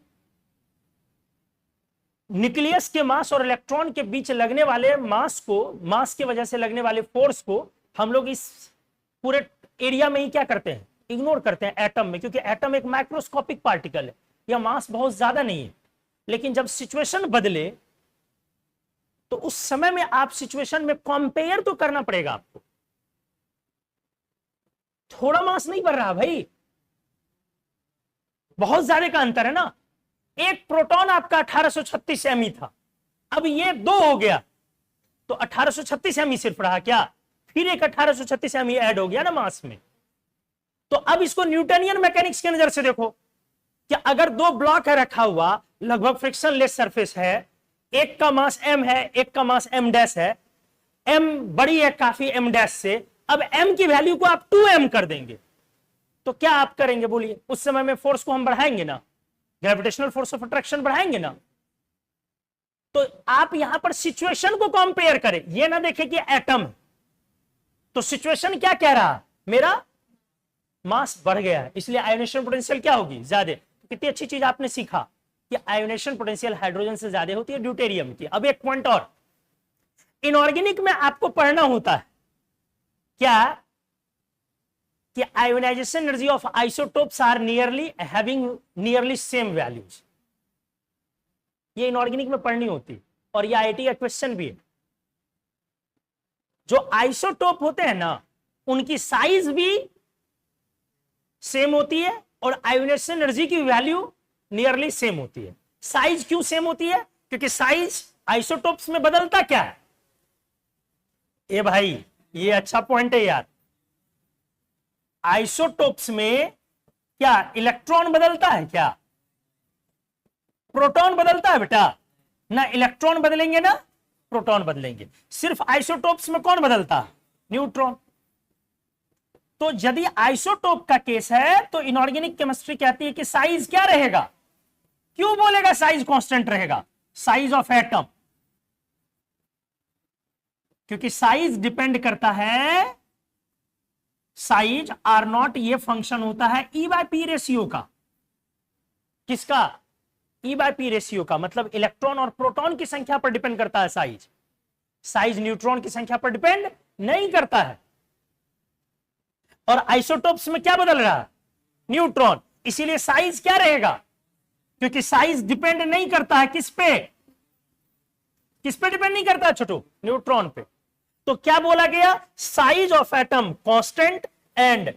न्यूक्लियस के मास और इलेक्ट्रॉन के बीच लगने वाले मास को, मास की वजह से लगने वाले फोर्स को हम लोग इस पूरे एरिया में ही क्या करते हैं, इग्नोर करते हैं एटम में, क्योंकि एटम एक माइक्रोस्कोपिक पार्टिकल है, या मास बहुत ज्यादा नहीं है। लेकिन जब सिचुएशन बदले तो उस समय में आप सिचुएशन में कंपेयर तो करना पड़ेगा आपको। थोड़ा मास नहीं बढ़ रहा भाई, बहुत ज्यादा का अंतर है ना। एक प्रोटॉन आपका 1836 एमई था, अब ये 2 हो गया तो 1836 एमई सिर्फ रहा क्या, फिर एक 1836 एमई ऐड हो गया ना मास में। तो अब इसको न्यूटनियन मैकेनिक्स की नजर से देखो कि अगर 2 ब्लॉक है रखा हुआ, लगभग फ्रिक्शनलेस सरफेस है, एक का मास m है, एक का मास m डैश है, m बड़ी है काफी m डैश से, अब m की वैल्यू को आप 2m कर देंगे तो क्या आप करेंगे बोलिए, उस समय में फोर्स को हम बढ़ाएंगे ना, ग्रेविटेशनल फोर्स ऑफ अट्रैक्शन बढ़ाएंगे ना। तो आप यहां पर सिचुएशन को कंपेयर करें, ये ना देखें कि एटम, तो सिचुएशन क्या कह रहा, मेरा मास बढ़ गया है इसलिए आयोनेशन पोटेंशियल क्या होगी, ज्यादा। कितनी अच्छी चीज आपने सीखा कि आयोनेशन पोटेंशियल हाइड्रोजन से ज्यादा होती है ड्यूटेरियम की। अब एक पॉइंट और, इनऑर्गेनिक में आपको पढ़ना होता है क्या कि ionisation energy of isotopes are nearly having nearly same values, ये इनऑर्गेनिक में पढ़नी होती और ये आईआईटी का क्वेश्चन भी है। जो आइसोटोप होते हैं ना उनकी साइज भी सेम होती है और आयोनेशन एनर्जी की वैल्यू नियरली सेम होती है। साइज क्यों सेम होती है, क्योंकि साइज आइसोटोप्स में बदलता क्या है, ए भाई ये अच्छा पॉइंट है यार, आइसोटोप्स में क्या इलेक्ट्रॉन बदलता है, क्या प्रोटॉन बदलता है बेटा, ना इलेक्ट्रॉन बदलेंगे ना प्रोटॉन बदलेंगे, सिर्फ आइसोटोप्स में कौन बदलता है, न्यूट्रॉन। तो यदि आइसोटोप का केस है तो इनऑर्गेनिक केमिस्ट्री कहती है कि साइज क्या रहेगा, क्यों बोलेगा साइज कांस्टेंट रहेगा, साइज ऑफ एटम, क्योंकि साइज डिपेंड करता है, साइज आर नॉट ये फंक्शन होता है ई बाय पी रेशियो का, किसका, ई बाय पी रेशियो का, मतलब इलेक्ट्रॉन और प्रोटॉन की संख्या पर डिपेंड करता है साइज, साइज न्यूट्रॉन की संख्या पर डिपेंड नहीं करता है। और आइसोटोप्स में क्या बदल रहा है, न्यूट्रॉन, इसीलिए साइज क्या रहेगा, क्योंकि साइज डिपेंड नहीं करता है किस पे, किस पे डिपेंड नहीं करता है छोटू, न्यूट्रॉन पे। तो क्या बोला गया, size of atom constant and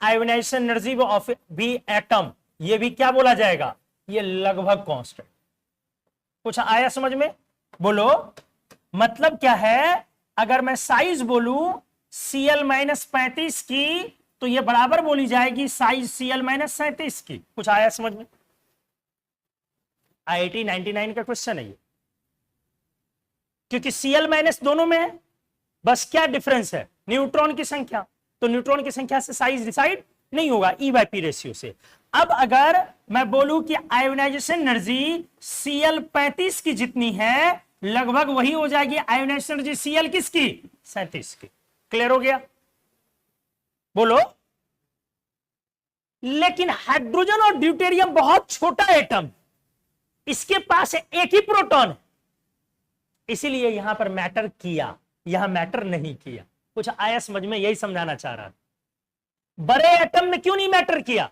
ionisation energy of B atom, ये भी क्या बोला जाएगा, ये लगभग कांस्टेंट। कुछ आया समझ में, बोलो मतलब क्या है, अगर मैं साइज बोलूं Cl-35 की तो ये बराबर बोली जाएगी साइज Cl-37 की। कुछ आया समझ में, IIT 99 का क्वेश्चन है ये, क्योंकि Cl- दोनों में है, बस क्या डिफरेंस है, न्यूट्रॉन की संख्या, तो न्यूट्रॉन की संख्या से साइज डिसाइड नहीं होगा ई बाय पी रेशियो से। अब अगर मैं बोलूं कि आयोनाइजेशन एनर्जी Cl-35 की जितनी है लगभग वही हो जाएगी आयोनाइजेशन एनर्जी Cl किसकी, 37 की। क्लियर हो गया, बोलो। लेकिन हाइड्रोजन और ड्यूटेरियम बहुत छोटा एटम, इसके पास एक ही प्रोटॉन, इसीलिए यहां पर मैटर किया, यहां मैटर नहीं किया। कुछ आया समझ में, यही समझाना चाह रहा। बड़े एटम में क्यों नहीं मैटर किया,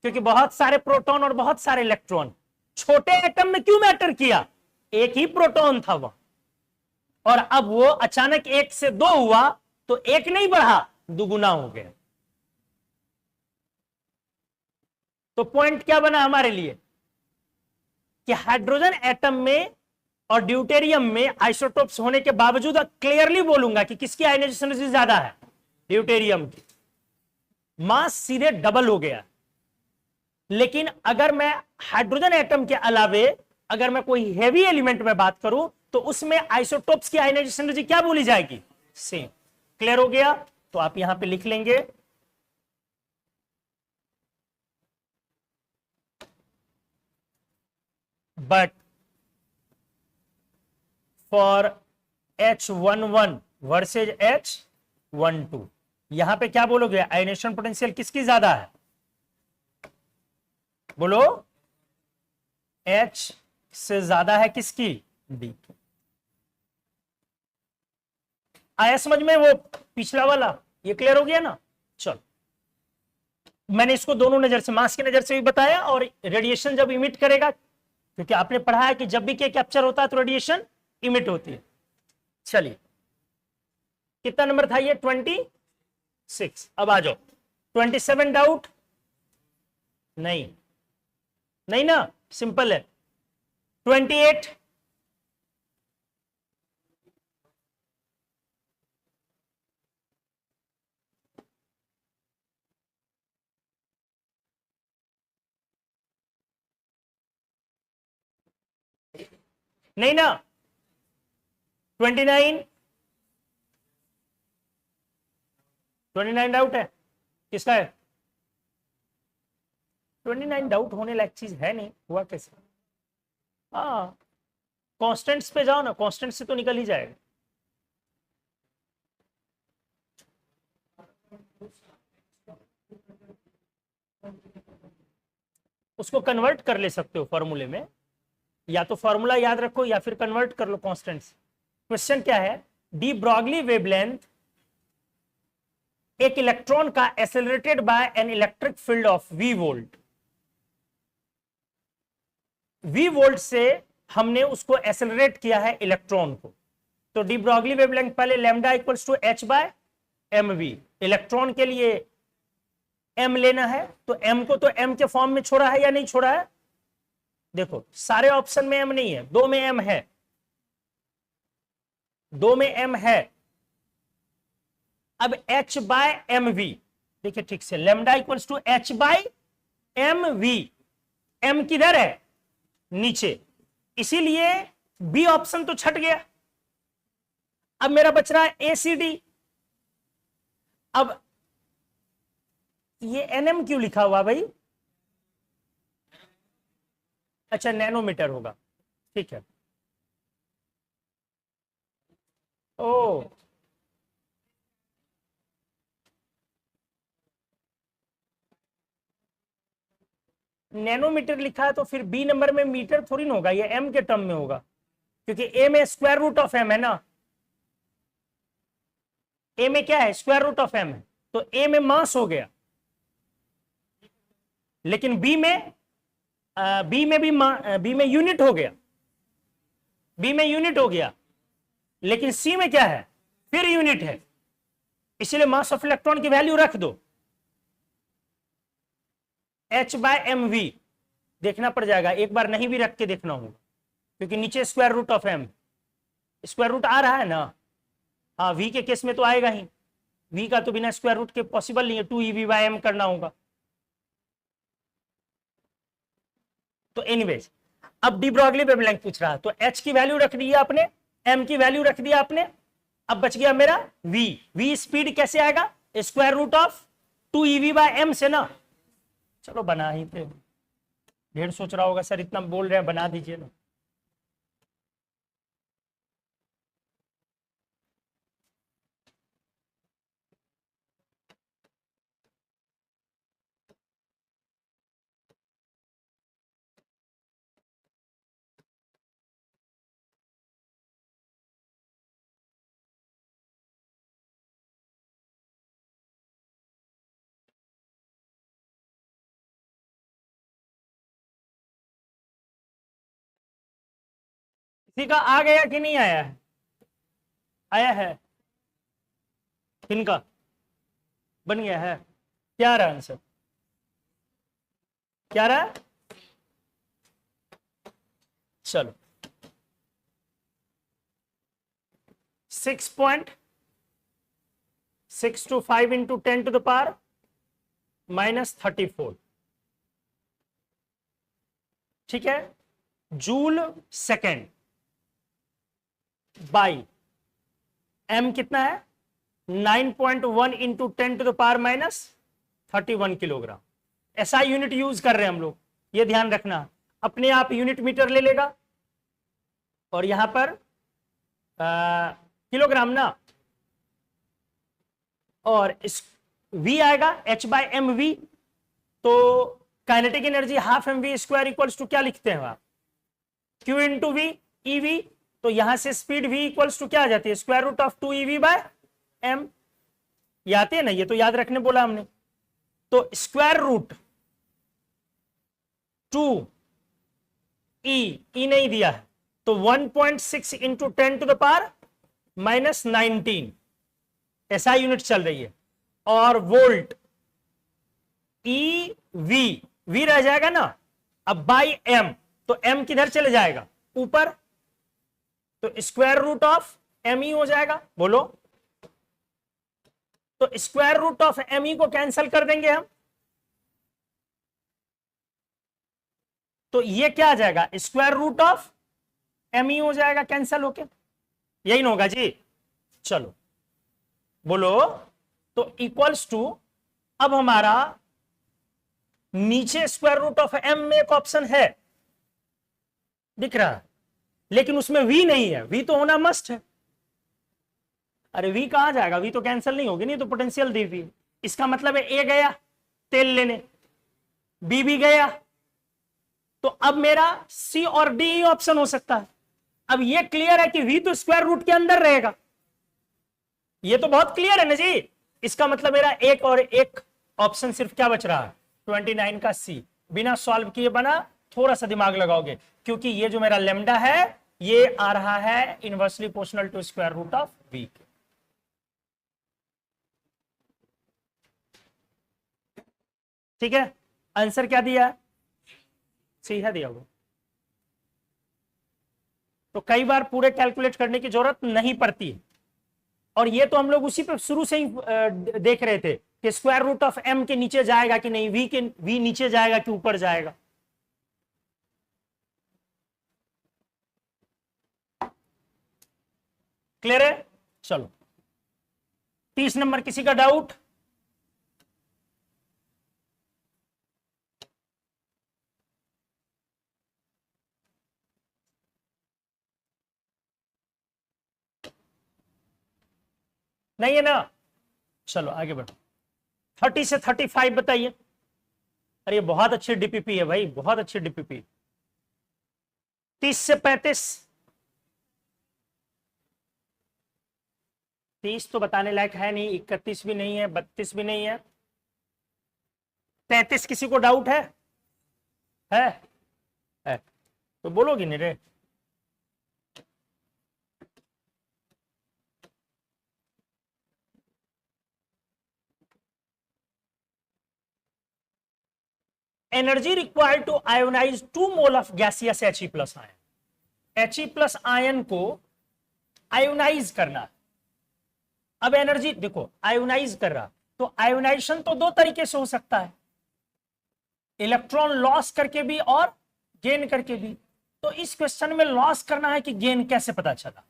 क्योंकि बहुत सारे प्रोटॉन और बहुत सारे इलेक्ट्रॉन। छोटे एटम में क्यों मैटर किया, एक ही प्रोटॉन था वह, और अब वो अचानक 1 से 2 हुआ तो 1 नहीं बढ़ा, दुगुना हो गया। तो पॉइंट क्या बना हमारे लिए कि हाइड्रोजन एटम में और ड्यूटेरियम में आइसोटोप्स होने के बावजूद क्लियरली बोलूंगा कि किसकी आयोनाइजेशन एनर्जी ज्यादा है, ड्यूटेरियम की, मास सीधे डबल हो गया। लेकिन अगर मैं हाइड्रोजन एटम के अलावे अगर मैं कोई हेवी एलिमेंट में बात करूं तो उसमें आइसोटोप्स की आयोनाइजेशन एनर्जी क्या बोली जाएगी, सेम। क्लियर हो गया, तो आप यहां पे लिख लेंगे but for H11 versus H12, यहां पे क्या बोलोगे, आयोनेशन पोटेंशियल किसकी ज्यादा है, बोलो, H से ज्यादा है किसकी, D की। आया समझ में वो पिछला वाला, ये क्लियर हो गया ना। चलो, मैंने इसको दोनों नजर से, मास की नजर से भी बताया और रेडिएशन जब इमिट करेगा, क्योंकि आपने पढ़ा है कि जब भी के कैप्चर होता है तो रेडिएशन इमिट होती है। चलिए, कितना नंबर था ये, 26। अब आ जाओ 27 डाउट, नहीं, नहीं ना, सिंपल है। 28, नहीं ना, 29, 29 डाउट है, किसका है? 29 डाउट होने लायक चीज है नहीं, हुआ कैसे? हाँ, कॉन्स्टेंट्स पे जाओ ना, कॉन्स्टेंट से तो निकल ही जाएगा। उसको कन्वर्ट कर ले सकते हो फॉर्मूले में, या तो फॉर्मूला याद रखो या फिर कन्वर्ट कर लो कॉन्स्टेंट्स। क्वेश्चन क्या है? डी ब्रॉगली वेवलेंथ, एक इलेक्ट्रॉन का accelerated by an electric field of v volt. v volt से हमने उसको एक्सेलरेट किया है इलेक्ट्रॉन को, तो डी ब्रॉगली वेवलेंथ पहले lambda equals to h by m v. Electron के लिए m लेना है, तो m को तो m के फॉर्म में छोड़ा है या नहीं छोड़ा है? देखो सारे ऑप्शन में m नहीं है, दो में m है, दो में m है। अब h बाय एम वी, देखिए ठीक से, lambda equals to h by m v. m किधर है? नीचे, इसीलिए बी ऑप्शन तो छट गया। अब मेरा बच रहा है ए सी डी। अब ये nm क्यों लिखा हुआ भाई? अच्छा, नैनोमीटर होगा, ठीक है। ओ, नैनोमीटर लिखा है तो फिर बी नंबर में मीटर थोड़ी ना होगा, ये एम के टर्म में होगा, क्योंकि ए में स्क्वायर रूट ऑफ एम है ना। ए में क्या है? स्क्वायर रूट ऑफ एम है, तो ए में मास हो गया। लेकिन बी में बी में यूनिट हो गया, बी में यूनिट हो गया, लेकिन सी में क्या है? फिर यूनिट है, इसलिए मास ऑफ इलेक्ट्रॉन की वैल्यू रख दो, h बाय एम वी। देखना पड़ जाएगा, एक बार नहीं भी रख के देखना होगा, क्योंकि नीचे square root of M, square root आ रहा है ना। हाँ, v के केस में तो आएगा ही, v का तो बिना स्क्वायर रूट के पॉसिबल नहीं है, 2ev बाय m करना होगा। तो एनीवेज, अब डी ब्रॉगली वेवलेंथ पूछ रहा है, तो h की वैल्यू रख दी है आपने, m की वैल्यू रख दिया आपने। अब बच गया मेरा v स्पीड कैसे आएगा? Square root of 2ev by m से ना। चलो बना ही थे, ढेर सोच रहा होगा सर इतना बोल रहे हैं, बना दीजिए ना। किसी का आ गया कि नहीं आया है? आया है, किनका बन गया है? क्या रहा आंसर? क्या रहा? चलो 6.625 इंटू 10 टू द पावर -34, ठीक है, जूल सेकेंड बाई m कितना है? 9.1 into 10 to the power -31 kilogram. ऐसा यूनिट यूज कर रहे हैं हम लोग, ये ध्यान रखना। अपने आप यूनिट मीटर ले लेगा, और यहां पर किलोग्राम ना, और इस v आएगा h बाय एम वी। तो kinetic energy half m v square equals to क्या लिखते हैं आप? q into v e v. तो यहां से स्पीड v इक्वल्स टू क्या आ जाती है? Square root of 2ev by m। ये आते हैं ना, ये तो याद रखने बोला हमने। तो स्क्वायर रूट 2e नहीं दिया है, तो 1.6 into 10 to the power -19 SI unit चल रही है। और वोल्ट, ई वी v रह जाएगा ना, अब बाई m, तो m किधर चले जाएगा ऊपर, तो square root of m e हो जाएगा। बोलो, तो square root of m e को कैंसिल कर देंगे हम, तो ये क्या आ जाएगा, square root of m e हो जाएगा कैंसिल होके, यही ना होगा जी। चलो बोलो, तो इक्वल्स टू, अब हमारा नीचे स्क्वायर रूट ऑफ एम में एक ऑप्शन है दिख रहा है, लेकिन उसमें v नहीं है, v तो होना मस्ट है। अरे v कहां जाएगा, v तो कैंसिल नहीं होगी, नहीं तो पोटेंशियल दी हुई। इसका मतलब है a गया तेल लेने, b भी गया, तो अब मेरा c और d ही ऑप्शन हो सकता है। अब ये क्लियर है कि v तो स्क्वायर रूट के अंदर रहेगा, ये तो बहुत क्लियर है ना जी। इसका मतलब मेरा एक और एक ऑप्शन सिर्फ क्या बच रहा है, 29 का c। बिना सॉल्व किए बना, थोड़ा सा दिमाग लगाओगे, क्योंकि ये जो मेरा लेमडा है ये आ रहा है inversely proportional to square root of v। ठीक है, आंसर क्या दिया है, सी है दिया हुआ। तो कई बार पूरे कैलकुलेट करने की जरूरत नहीं पड़ती है, और ये तो हम लोग उसी पे शुरू से ही देख रहे थे कि स्क्वायर रूट ऑफ एम के नीचे जाएगा कि नहीं, v नीचे जाएगा कि ऊपर जाएगा। क्लियर है। चलो 30 नंबर, किसी का डाउट? नहीं है ना, चलो आगे बढ़ो। 30 से 35 बताइए। अरे बहुत अच्छी डीपीपी है भाई, बहुत अच्छी डीपीपी। 30 से 35, 30 तो बताने लायक है नहीं, 31 भी नहीं है, 32 भी नहीं है, 33 किसी को डाउट है? है तो बोलोगी नहीं रे। Energy required to ionise 2 mole of gaseous He plus ion, He plus ion को आयोनाइज करना। अब एनर्जी देखो, आयोनाइज कर रहा, तो आयोनाइजेशन तो 2 तरीके से हो सकता है, इलेक्ट्रॉन लॉस करके भी और गेन करके भी। तो इस क्वेश्चन में लॉस करना है कि गेन, कैसे पता चला?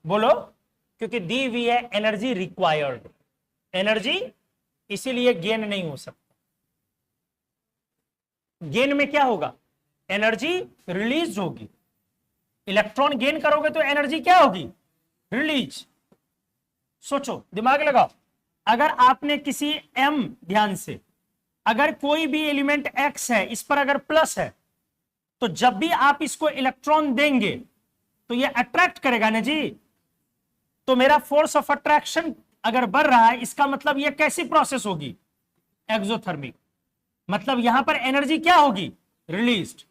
बोलो, क्योंकि दी हुई है एनर्जी रिक्वायर्ड, एनर्जी, इसीलिए गेन नहीं हो सकता। गेन में क्या होगा, एनर्जी रिलीज होगी। इलेक्ट्रॉन गेन करोगे तो एनर्जी क्या होगी, रिलीज। सोचो, दिमाग लगाओ, अगर आपने किसी m, ध्यान से, अगर कोई भी एलिमेंट x है, इस पर अगर प्लस है, तो जब भी आप इसको इलेक्ट्रॉन देंगे तो ये अट्रैक्ट करेगा ना जी। तो मेरा फोर्स ऑफ अट्रैक्शन अगर बढ़ रहा है, इसका मतलब ये कैसी प्रोसेस होगी, एक्सोथर्मिक। मतलब यहां पर एनर्जी क्या होगी, रिलीज्ड।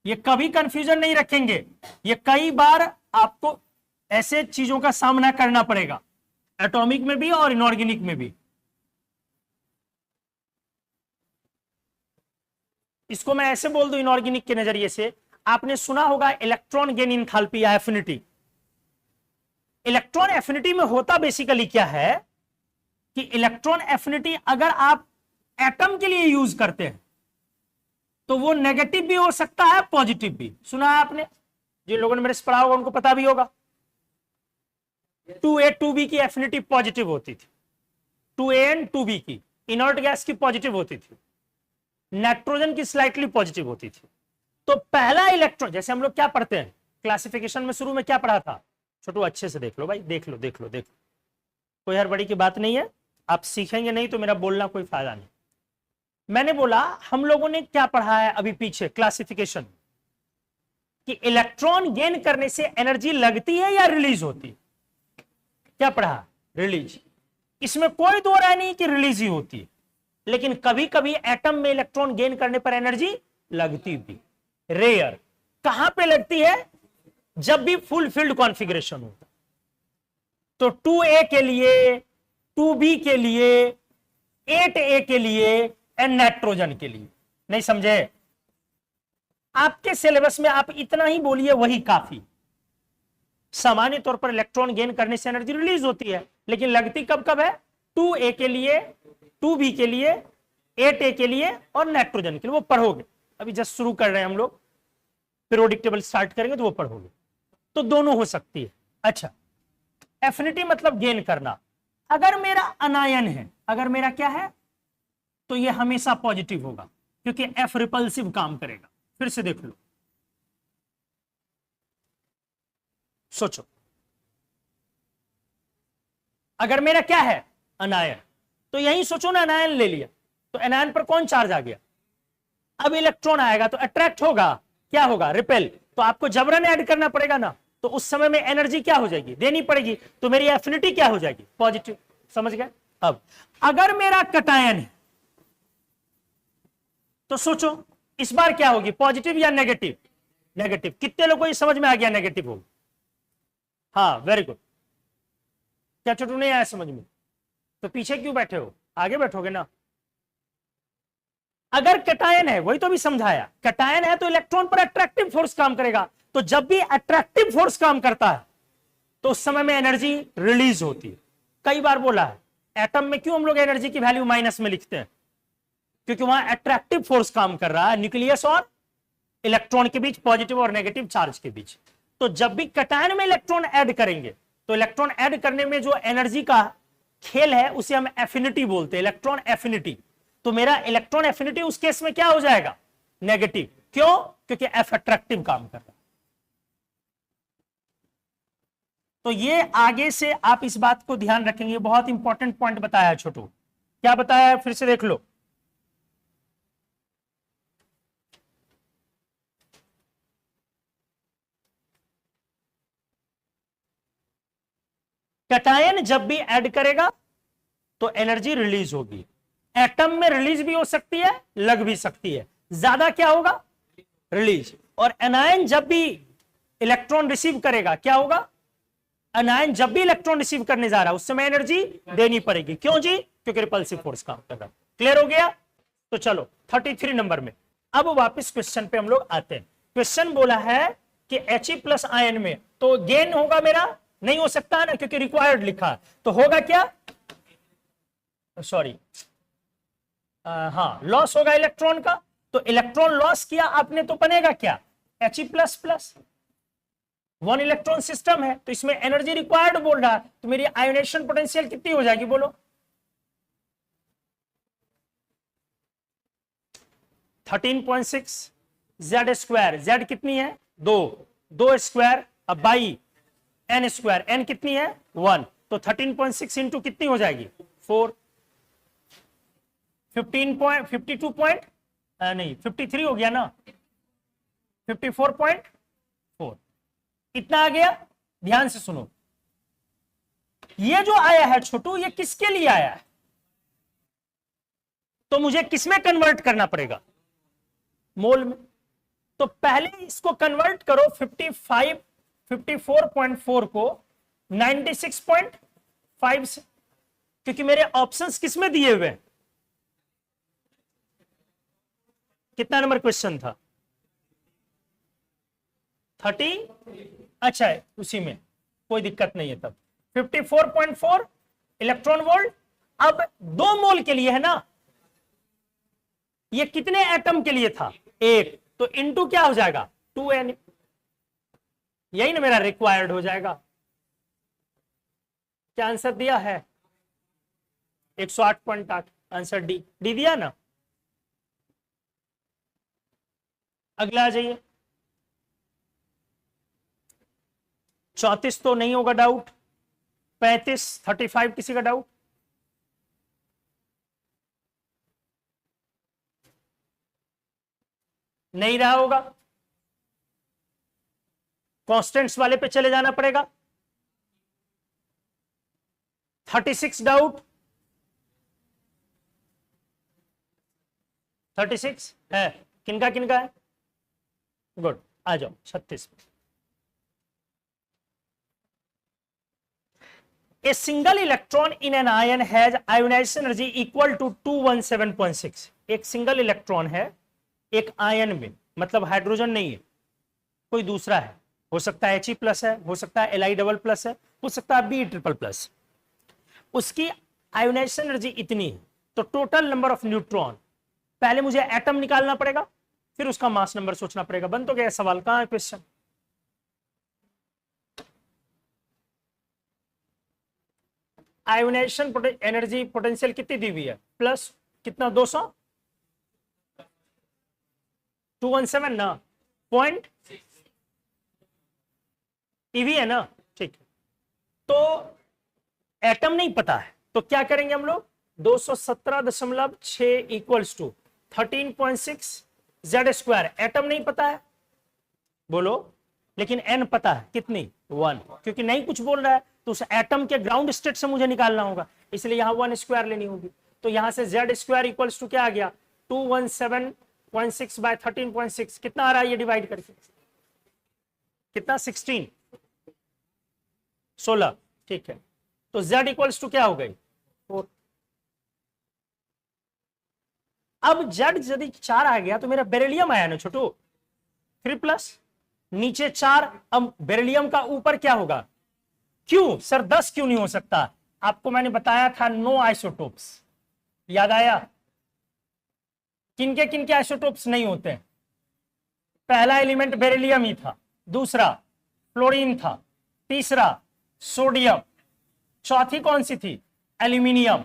ये कभी कंफ्यूजन नहीं रखेंगे, ये कई बार आपको ऐसे चीजों का सामना करना पड़ेगा, एटॉमिक में भी और इनऑर्गेनिक में भी। इसको मैं ऐसे बोल दूं इनऑर्गेनिक के नजरिए से, आपने सुना होगा इलेक्ट्रॉन गेन इंथैल्पी या एफिनिटी। इलेक्ट्रॉन एफिनिटी में होता बेसिकली क्या है कि इलेक्ट्रॉन एफिनिटी अगर आप एटम के लिए यूज करते हैं तो वो नेगेटिव भी हो सकता है, पॉजिटिव भी। सुना है आपने, जिन लोगों ने मेरे से पढ़ा होगा उनको पता भी होगा। 2A 2B की एफिनिटी पॉजिटिव होती थी, 2AN 2B की इनर्ट गैस की पॉजिटिव होती थी, नाइट्रोजन की स्लाइटली पॉजिटिव होती थी। तो पहला इलेक्ट्रॉन, जैसे हम लोग क्या पढ़ते हैं क्लासिफिकेशन में, शुरू में क्या पढ़ा था, छोटू अच्छे से देख लो भाई, देख लो देख लो देख लो, कोई हड़बड़ी की बात नहीं है, आप सीखेंगे नहीं तो मेरा बोलना कोई फायदा नहीं। मैंने बोला हम लोगों ने क्या पढ़ा है अभी पीछे क्लासिफिकेशन, कि इलेक्ट्रॉन गेन करने से एनर्जी लगती है या रिलीज होती है? क्या पढ़ा, रिलीज। इसमें कोई दो राय नहीं कि रिलीज ही होती है, लेकिन कभी कभी एटम में इलेक्ट्रॉन गेन करने पर एनर्जी लगती भी, रेयर। कहां पे लगती है, जब भी फुल फील्ड कॉन्फ़िगरेशन होता, तो 2A के लिए, 2B के लिए, 8A के लिए एंड नाइट्रोजन के लिए। नहीं समझे? आपके सिलेबस में आप इतना ही बोलिए वही काफी। सामान्य तौर पर इलेक्ट्रॉन गेन करने से एनर्जी रिलीज होती है, लेकिन लगती कब कब है? 2A के लिए, 2B के लिए, 8A के लिए और नाइट्रोजन के लिए। वो पढ़ोगे, अभी जस्ट शुरू कर रहे हैं हम लोग, पीरियोडिक टेबल स्टार्ट करेंगे तो वो पढ़ोगे। तो दोनों हो सकती है। अच्छा, एफिनिटी मतलब गेन करना। अगर मेरा अनायन है, अगर मेरा क्या है, तो ये हमेशा पॉजिटिव होगा, क्योंकि एफ रिपल्सिव काम करेगा। फिर से देख लो, सोचो, अगर मेरा क्या है? अनायन, तो यही सोचो ना, अनायन ले लिया तो अनायन पर कौन चार्ज आ गया? अब इलेक्ट्रॉन आएगा तो अट्रैक्ट होगा, क्या होगा? रिपेल। तो आपको जबरन ऐड करना पड़ेगा ना, तो उस समय में एनर्जी क्या हो जाएगी? देनी पड़ेगी। तो मेरी एफिनिटी क्या हो जाएगी? पॉजिटिव। समझ गए? अब अगर मेरा कटायन है तो सोचो इस बार क्या होगी? पॉजिटिव या नेगेटिव? नेगेटिव। कितने लोगों को ये समझ में आ गया नेगेटिव होगा? हाँ, वेरी गुड। क्या छोटू नहीं आया समझ में? तो पीछे क्यों बैठे हो? आगे बैठोगे ना। अगर कटायन है, वही तो भी समझाया, कटायन है तो इलेक्ट्रॉन पर अट्रैक्टिव फोर्स काम करेगा। तो जब भी अट्रैक्टिव फोर्स काम करता है तो उस समय में एनर्जी रिलीज होती है। कई बार बोला है, एटम में क्यों हम लोग एनर्जी की वैल्यू माइनस में लिखते हैं? क्योंकि वहां अट्रैक्टिव फोर्स काम कर रहा है, न्यूक्लियस और इलेक्ट्रॉन के बीच, पॉजिटिव और नेगेटिव चार्ज के बीच। तो जब भी कटायन में इलेक्ट्रॉन ऐड करेंगे तो इलेक्ट्रॉन ऐड करने में जो एनर्जी का खेल है उसे हम एफिनिटी बोलते हैं, इलेक्ट्रॉन एफिनिटी। तो मेरा इलेक्ट्रॉन एफिनिटी उस केस में क्या हो जाएगा? नेगेटिव। क्यों? क्योंकि एफ अट्रैक्टिव काम कर रहा है। तो ये आगे से आप इस बात को ध्यान रखेंगे, बहुत इंपॉर्टेंट पॉइंट बताया है छोटू। क्या बताया है फिर से देख लो। कैटायन जब भी ऐड करेगा तो एनर्जी रिलीज होगी। एटम में रिलीज भी हो सकती है, लग भी सकती है। ज्यादा क्या होगा? रिलीज। और एनायन जब भी इलेक्ट्रॉन रिसीव करेगा क्या होगा? एनायन जब भी इलेक्ट्रॉन रिसीव करने जा रहा है उस समय एनर्जी देनी पड़ेगी। क्यों जी? क्योंकि रिपल्सिव फोर्स काम कर रहा है। क्लियर हो गया? तो चलो 33 नंबर में अब वापस क्वेश्चन पे हम लोग आते हैं। क्वेश्चन बोला है कि He+ आयन में तो गेन होगा मेरा? नहीं हो सकता ना, क्योंकि रिक्वायर्ड लिखा। तो होगा क्या? सॉरी, हाँ, लॉस होगा इलेक्ट्रॉन का। तो इलेक्ट्रॉन लॉस किया आपने तो बनेगा क्या? He++। 1 इलेक्ट्रॉन सिस्टम है तो इसमें एनर्जी रिक्वायर्ड बोल रहा है, तो मेरी आयोनेशन पोटेंशियल कितनी हो जाएगी बोलो? 13.6 Z²। Z कितनी है? 2 स्क्वायर, अब बाई n²। n कितनी है? 1। तो 13.6 इंटू कितनी हो जाएगी? 4। 53 हो गया ना, 54.4 इतना आ गया। ध्यान से सुनो, ये जो आया है छोटू, ये किसके लिए आया है? तो मुझे किसमें कन्वर्ट करना पड़ेगा? मोल में। तो पहले इसको कन्वर्ट करो 54.4 को 96.5 से, क्योंकि मेरे ऑप्शंस किसमें दिए हुए हैं? कितना नंबर क्वेश्चन था? 30। अच्छा है, उसी में कोई दिक्कत नहीं है। तब 54.4 इलेक्ट्रॉन वोल्ट। अब 2 मोल के लिए है ना, ये कितने एटम के लिए था? 1। तो इनटू क्या हो जाएगा? 2n। यही ना मेरा रिक्वायर्ड हो जाएगा। क्या आंसर दिया है? 108.8। आंसर डी दिया ना। अगला आ जाइए। 34 तो नहीं होगा डाउट। 35, 35 किसी का डाउट? नहीं रहा होगा, कांस्टेंट्स वाले पे चले जाना पड़ेगा। 36 डाउट? 36 है? किनका किनका है? गुड, आ जाओ 36 पे। A single electron in an ion has ionisation energy equal to 217.6। एक सिंगल इलेक्ट्रॉन है एक आयन में, मतलब हाइड्रोजन नहीं है, कोई दूसरा है, हो सकता है He प्लस है, हो सकता है Li डबल प्लस है, हो सकता है B ट्रिपल प्लस। उसकी आयोनाइजेशन एनर्जी इतनी है, तो टोटल नंबर ऑफ न्यूट्रॉन, पहले मुझे एटम निकालना पड़ेगा, फिर उसका मास नंबर सोचना पड़ेगा। बन तो गया सवाल, कहां है क्वेश्चन? आयोनाइजेशन एनर्जी पोटेंशियल कितनी दी हुई है? प्लस कितना, 217 ना, पॉइंट ईवी है ना, ठीक है। तो एटम नहीं पता है, तो क्या करेंगे हम लोग, 217.6 equals to 13.6 z square. Atom नहीं पता है बोलो, लेकिन एन पता है, कितनी, 1, क्योंकि नहीं कुछ बोल रहा है तो उस एटम के ग्राउंड स्टेट से मुझे निकालना होगा, इसलिए यहां 1 स्क्वायर लेनी होगी। तो यहां से जेड स्क्वायर इक्वल्स टू क्या आ गया, 217.6 बाय 13.6, कितना आ रहा है ये डिवाइड करके, कितना, 16, ठीक है। तो z इक्वल्स टू क्या हो गई, 4। अब z यदि 4 आ गया तो मेरा बेरिलियम आया ना छोटू, 3+, नीचे 4, अब बेरिलियम का ऊपर क्या होगा, क्यों सर 10 क्यों नहीं हो सकता? आपको मैंने बताया था नो आइसोटोप्स, याद आया? किनके आइसोटोप्स नहीं होते हैं? पहला एलिमेंट बेरिलियम ही था, दूसरा फ्लोरीन था, तीसरा सोडियम, चौथी कौन सी थी, एल्यूमिनियम।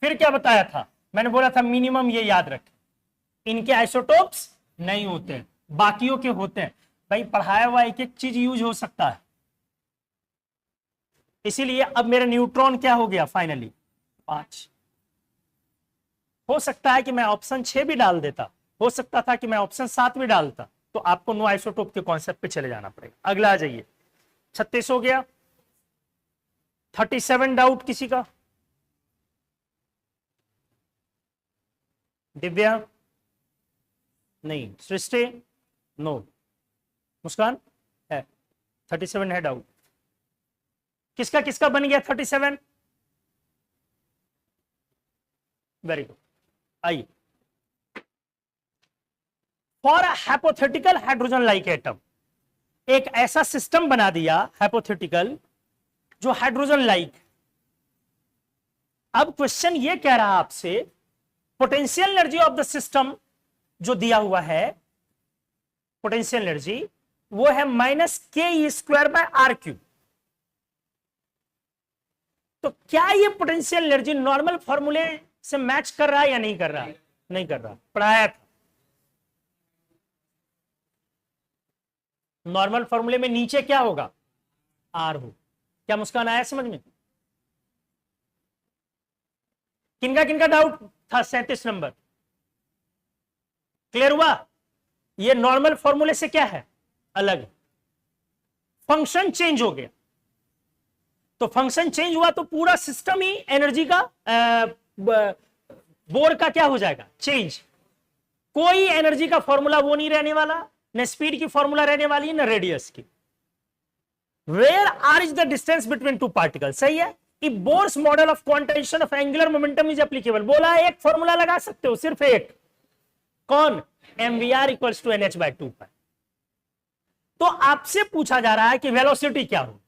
फिर क्या बताया था मैंने, बोला था मिनिमम ये याद रखें, इनके आइसोटोप्स नहीं होते हैं, बाकियों के होते हैं। भाई पढ़ाया हुआ एक एक चीज यूज हो सकता है, इसीलिए अब मेरा न्यूट्रॉन क्या हो गया फाइनली, 5। हो सकता है कि मैं ऑप्शन 6 भी डाल देता, हो सकता था कि मैं ऑप्शन 7 भी डालता, तो आपको नो आइसोटोप के कॉन्सेप्ट पे चले जाना पड़ेगा। अगला आ जाइए, 36 हो गया। 37 डाउट किसी का? दिव्या नहीं, सृष्टि नो, मुस्कान है, 37 है डाउट। किसका किसका बन गया 37? Very good. आइए, for a hypothetical hydrogen like atom, एक ऐसा सिस्टम बना दिया हाइपोथेटिकल जो हाइड्रोजन लाइक। अब क्वेश्चन ये कह रहा आपसे, potential energy of the system जो दिया हुआ है, पोटेंशियल एनर्जी वो है -ke²/r³। तो क्या ये पोटेंशियल एनर्जी नॉर्मल फॉर्मूले से मैच कर रहा है या नहीं कर रहा? नहीं कर रहा, पढ़ाया था। नॉर्मल फॉर्मूले में नीचे क्या होगा, आर हो। क्या मुस्कान आया समझ में? किनका डाउट था 37 नंबर? क्लियर हुआ? ये नॉर्मल फॉर्मूले से क्या है, अलग। फंक्शन चेंज हो गया, तो फंक्शन चेंज हुआ तो पूरा सिस्टम ही एनर्जी का बोर का क्या हो जाएगा, चेंज। कोई एनर्जी का फॉर्मूला वो नहीं रहने वाला, न स्पीड की फॉर्मूला रहने वाली, न रेडियस की। Where r is the distance between two particle, सही है। If Bohr's model of quantisation of angular momentum is applicable, बोला है एक फॉर्मूला लगा सकते हो, सिर्फ एक, कौन, mvr इक्वल्स टू nh/2 पर। तो आपसे पूछा जा रहा है कि वेलोसिटी क्या हो।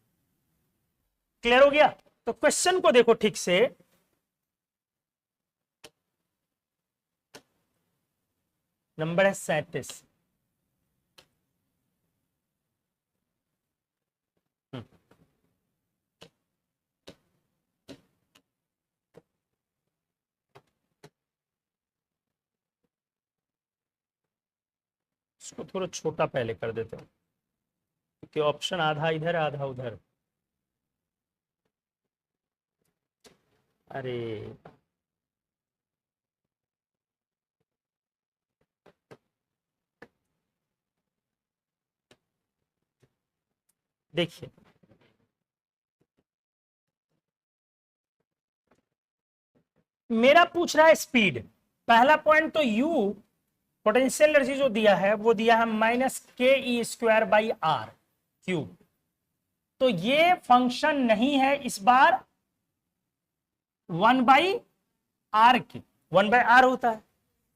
क्लियर हो गया? तो क्वेश्चन को देखो ठीक से, नंबर है 37। इसको थोड़ा छोटा पहले कर देते हैं, क्योंकि ऑप्शन आधा इधर आधा उधर। अरे देखिए, मेरा पूछ रहा है स्पीड। पहला पॉइंट तो u पोटेंशियल एनर्जी जो दिया है वो दिया है -ke² r³। तो ये फंक्शन नहीं है इस बार 1/r की, 1/r होता है।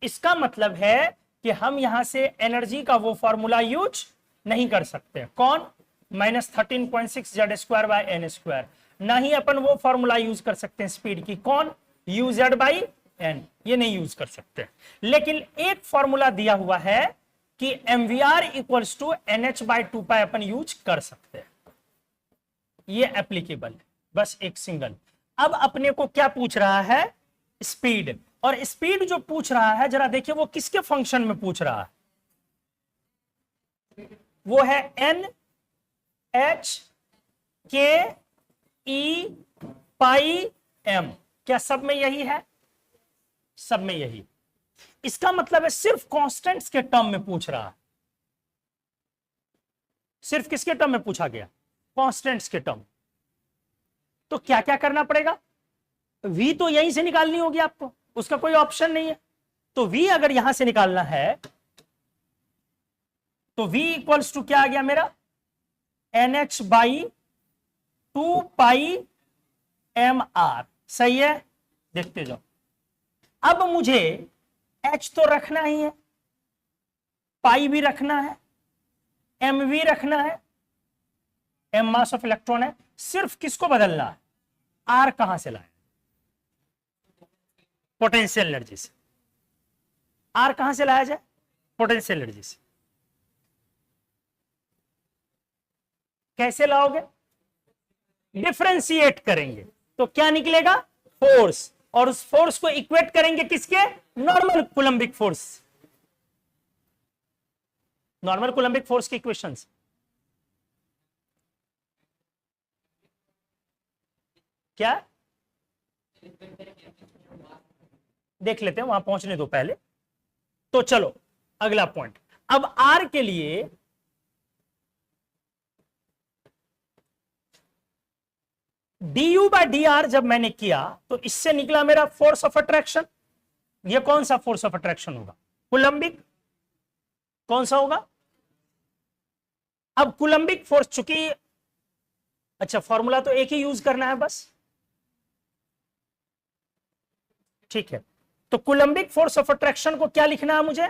इसका मतलब है कि हम यहां से एनर्जी का वो फॉर्मूला यूज नहीं कर सकते। कौन? -13.6z² ना ही अपन वो फॉर्मूला यूज कर सकते हैं स्पीड की। कौन? uz/n, ये नहीं यूज कर सकते। लेकिन एक फॉर्मूला दिया हुआ है कि mvr इक्वल्स टू nh/2π अपन यूज कर सकते हैं, ये एप्लीकेबल है। बस एक सिंगल। अब अपने को क्या पूछ रहा है? स्पीड। और स्पीड जो पूछ रहा है जरा देखिए वो किसके फंक्शन में पूछ रहा है? वो है n h k e पाई m। क्या सब में यही है? सब में यही। इसका मतलब है सिर्फ कांस्टेंट्स के टर्म में पूछ रहा है। सिर्फ किसके टर्म में पूछा गया? कांस्टेंट्स के टर्म। तो क्या क्या करना पड़ेगा? v तो यहीं से निकालनी होगी आपको, उसका कोई ऑप्शन नहीं है। तो v अगर यहां से निकालना है तो v इक्वल्स टू क्या आ गया मेरा? nh/2πmr। सही है? देखते जाओ। अब मुझे h तो रखना ही है, पाई भी रखना है, m भी रखना है, m मास ऑफ इलेक्ट्रॉन है। सिर्फ किसको बदलना है? r कहां से लाए? पोटेंशियल एनर्जी से। r कहां से लाया जाए? पोटेंशियल एनर्जी से। कैसे लाओगे? डिफरेंशिएट करेंगे तो क्या निकलेगा? फोर्स। और उस फोर्स को इक्वेट करेंगे किसके? Normal Coulombic force. Normal Coulombic force की इक्वेशंस क्या? देख लेते हैं, वहां पहुंचने दो पहले। तो चलो अगला पॉइंट। अब आर के लिए du/dr जब मैंने किया तो इससे निकला मेरा फोर्स ऑफ अट्रैक्शन। ये कौन सा फोर्स ऑफ अट्रैक्शन होगा? कूलम्बिक। कौन सा होगा? अब कूलम्बिक फोर्स, चूंकि अच्छा फॉर्मूला तो एक ही यूज करना है बस, ठीक है। तो कूलम्बिक फोर्स ऑफ अट्रैक्शन को क्या लिखना है मुझे?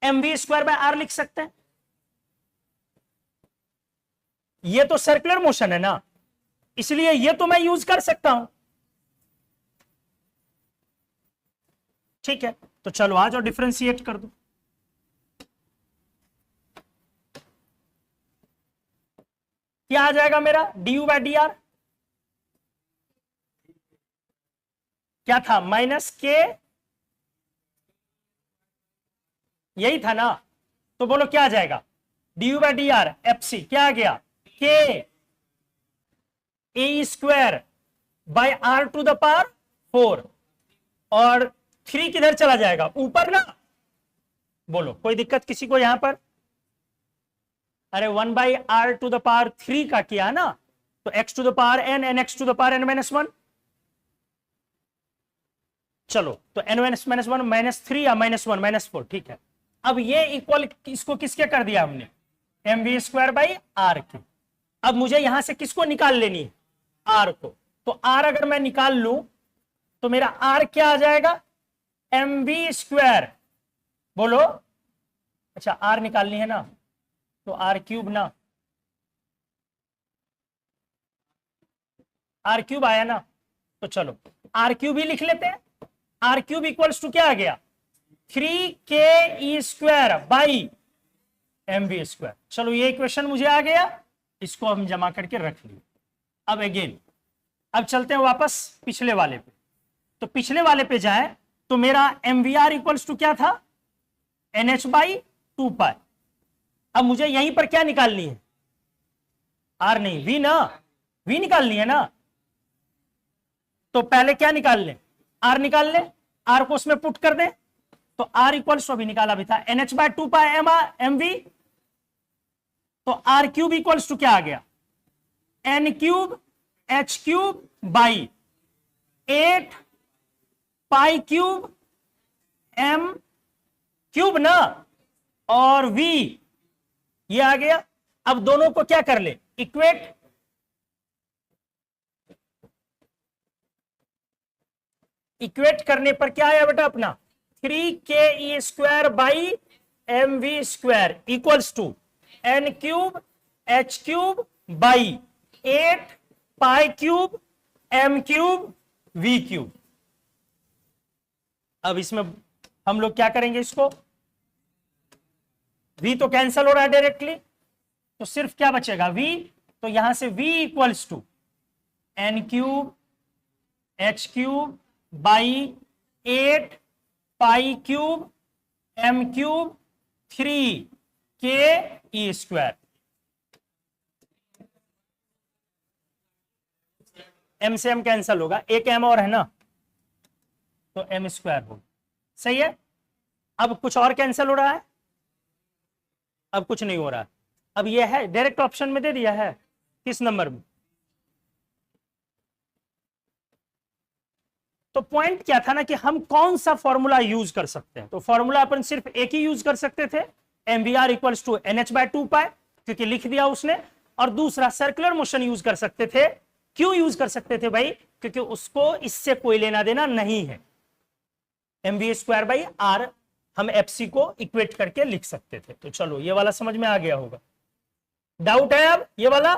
mv²/r लिख सकते हैं। ये तो सर्कुलर मोशन है ना, इसलिए ये तो मैं यूज कर सकता हूं। ठीक है, तो चलो आ जाओ डिफरेंशिएट कर दो। क्या आ जाएगा मेरा? du/dr क्या था? -k, यही था ना? तो बोलो क्या आ जाएगा? du/dr fc क्या आ गया? k e²/r⁴ और 3 किधर चला जाएगा? ऊपर ना। बोलो कोई दिक्कत किसी को यहां पर? अरे 1/r⁴ का किया ना, तो x⁴n and x⁴n-1। चलो तो n-1 -3 या -1 -4, ठीक है। अब ये इक्वल इसको किसके कर दिया हमने? mv²/r के। अब मुझे यहां से किसको निकाल लेनी है? r को। तो r अगर मैं निकाल लूं तो मेरा r क्या आ जाएगा? mv²। बोलो। अच्छा r निकालनी है ना, तो r³ ना, r³ आया ना, तो चलो r³ ही लिख लेते हैं। r³ इक्वल्स टू क्या आ गया? 3ke²/mv²। चलो ये इक्वेशन मुझे आ गया, इसको हम जमा करके रख लिए। अब अगेन, अब चलते हैं वापस पिछले वाले पे। तो पिछले वाले पे जाए तो मेरा mvr इक्वल्स टू क्या था? nh/2π। अब मुझे यहीं पर क्या निकालनी है? r नहीं, v ना, v निकालनी है ना। तो पहले क्या निकाल लें? r निकाल लें, r को उसमें पुट कर दें। तो r इक्वल्स टू अभी निकाला भी था nh/2π mv। तो r³ इक्वल्स टू क्या आ गया? n³ h³ / 8 π³ m³ ना, और v ये आ गया अब दोनों को क्या कर ले, इक्वेट। इक्वेट करने पर क्या आया बेटा अपना 3ke² by mv² equals to n³ h³ by 8π³ m³ v³। अब इसमें हम लोग क्या करेंगे, इसको v तो कैंसल हो रहा है डायरेक्टली, तो सिर्फ क्या बचेगा v, तो यहां से v equals to n³ h³ by 8π³ m³ 3ke²। m से m कैंसल होगा, एक m और है ना, तो m² होगा। सही है। अब कुछ और कैंसल हो रहा है, अब कुछ नहीं हो रहा। अब यह है डायरेक्ट ऑप्शन में दे दिया है, किस नंबर में। तो पॉइंट क्या था ना कि हम कौन सा फॉर्मूला यूज कर सकते हैं। तो फॉर्मूला अपन सिर्फ एक ही यूज कर सकते थे, mvr इक्वल्स टू nh/2π, क्योंकि लिख दिया उसने। और दूसरा सर्कुलर मोशन यूज कर सकते थे। क्यों यूज कर सकते थे भाई, क्योंकि उसको इससे कोई लेना देना नहीं है। mv²/r हम fc को इक्वेट करके लिख सकते थे। तो चलो ये वाला समझ में आ गया होगा। डाउट है अब ये वाला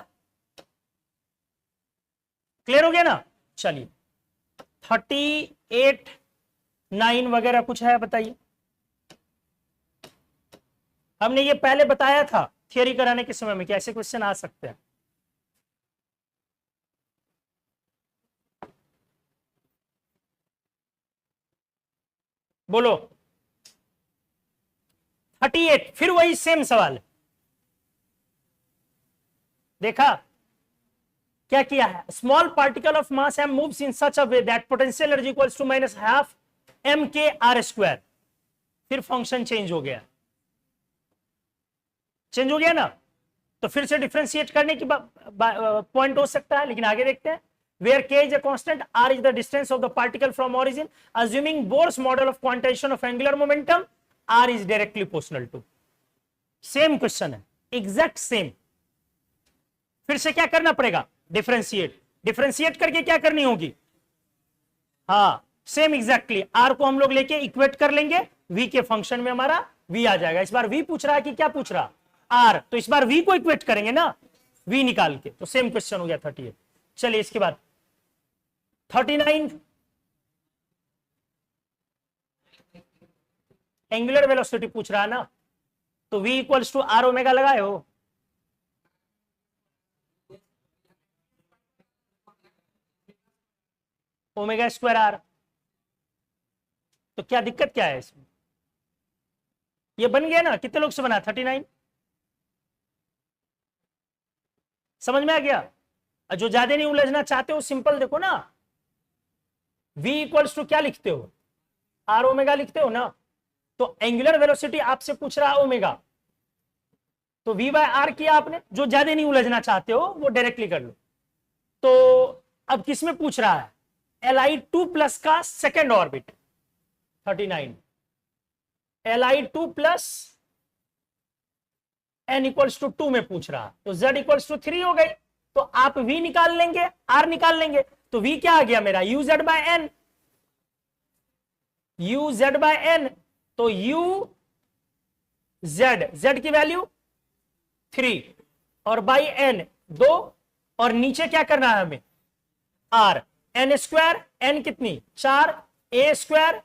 क्लियर हो गया ना। चलिए 38, 9 वगैरह कुछ है बताइए। हमने ये पहले बताया था थियरी कराने के समय में कि ऐसे क्वेश्चन आ सकते हैं। बोलो 38, फिर वही सेम सवाल। देखा क्या किया है, small particle of mass m moves in such a way that potential energy equals to -12 mkr²। फिर फंक्शन चेंज हो गया, चेंज हो गया ना। तो फिर से डिफरेंशिएट करने की पॉइंट हो सकता है, लेकिन आगे देखते हैं। Where k is a constant, r is the distance of the particle from origin. Assuming Bohr's model of quantization of angular momentum, r is directly proportional to। Same question है, एग्जैक्ट सेम। फिर से क्या करना पड़ेगा, differentiate. Differentiate करके क्या करनी होगी, हाँ सेम एग्जैक्टली। r को हम लोग लेके इक्वेट कर लेंगे, v के फंक्शन में हमारा v आ जाएगा। इस बार v पूछ रहा है कि क्या पूछ रहा, r, तो इस बार v को इक्वेट करेंगे ना, v निकाल के। तो सेम क्वेश्चन हो गया 38। चलिए इसके बाद 39, एंगुलर वेलोसिटी पूछ रहा है ना, तो v equals to r omega लगाए हो। ओमेगा²r। तो क्या दिक्कत क्या है इसमें, ये बन गया ना। कितने लोग से बना 39, समझ में आ गया। जो ज्यादा नहीं उलझना चाहते हो सिंपल देखो ना, v इक्वल्स टू क्या लिखते हो, r ओमेगा लिखते हो ना। तो एंगुलर वेलोसिटी आपसे पूछ रहा है ओमेगा, तो v/r किया आपने। जो ज्यादा नहीं उलझना चाहते हो वो डायरेक्टली कर लो। तो अब किसमें पूछ रहा है, Li2+ का second orbit 39, Li2 plus n equals to 2 में पूछ रहा है। तो z इक्वल्स टू 3 हो गई। तो आप v निकाल लेंगे, r निकाल लेंगे। तो v क्या आ गया मेरा, uz/n, uz/n। तो z की वैल्यू 3 और बाई n 2, और नीचे क्या करना है हमें, r n², n कितनी 4, a²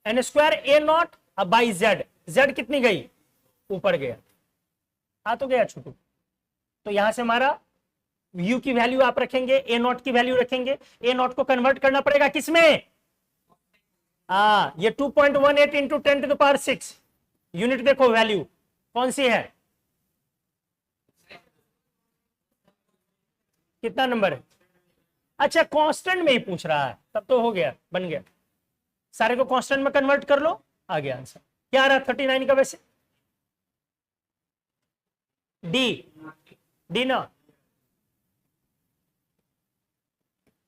n² a0, अब बाई z कितनी गई, ऊपर गया, आ तो गया छोटू। तो यहां से हमारा u की वैल्यू आप रखेंगे, a0 की वैल्यू रखेंगे। a0 को कन्वर्ट करना पड़ेगा किसमें, ये 2.18 इंटू 10⁶ यूनिट देखो वैल्यू कौन सी है, कितना नंबर है। अच्छा कांस्टेंट में ही पूछ रहा है, तब तो हो गया, बन गया। सारे को कांस्टेंट में कन्वर्ट कर लो, आ गया आंसर। क्या आ रहा 39 का वैसे, डी ना।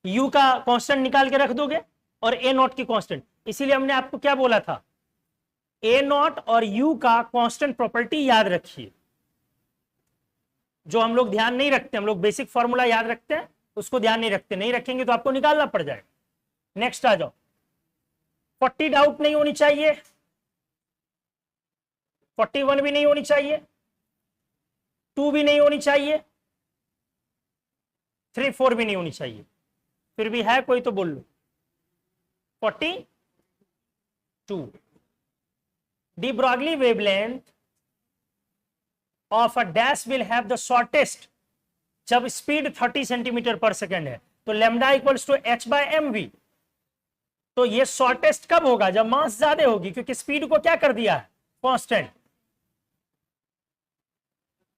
u का कांस्टेंट निकाल के रख दोगे और a0 की कांस्टेंट। इसीलिए हमने आपको क्या बोला था, a0 और u का कांस्टेंट प्रॉपर्टी याद रखिए। जो हम लोग ध्यान नहीं रखते, हम लोग बेसिक फॉर्मूला याद रखते हैं, उसको ध्यान नहीं रखते, नहीं रखेंगे तो आपको निकालना पड़ जाएगा। नेक्स्ट आ जाओ, 40 डाउट नहीं होनी चाहिए, 41 भी नहीं होनी चाहिए, 2 भी नहीं होनी चाहिए, 3 4 भी नहीं होनी चाहिए। फिर भी है कोई तो बोल लो। 42 de Broglie wavelength of a dash will have the shortest, जब स्पीड 30 सेंटीमीटर पर सेकेंड है तो lambda equals to h by m v. तो ये शॉर्टेस्ट कब होगा? जब मास ज्यादा होगी, क्योंकि स्पीड को क्या कर दिया है? कांस्टेंट।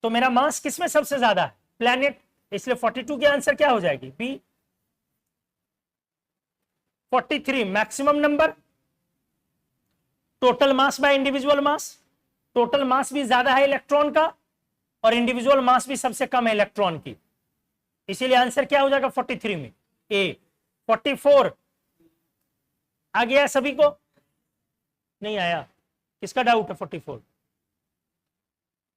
तो मेरा मास किसमें सबसे ज्यादा है? प्लैनेट, इसलिए 42 की आंसर क्या हो जाएगी? B. 43 maximum number, total mass by individual mass. Total mass भी ज्यादा है इलेक्ट्रॉन का और इंडिविजुअल मास भी सबसे कम है इलेक्ट्रॉन की, इसीलिए आंसर क्या हो जाएगा 43 में? ए। 44 आ गया सभी को? नहीं आया? किसका डाउट है 44?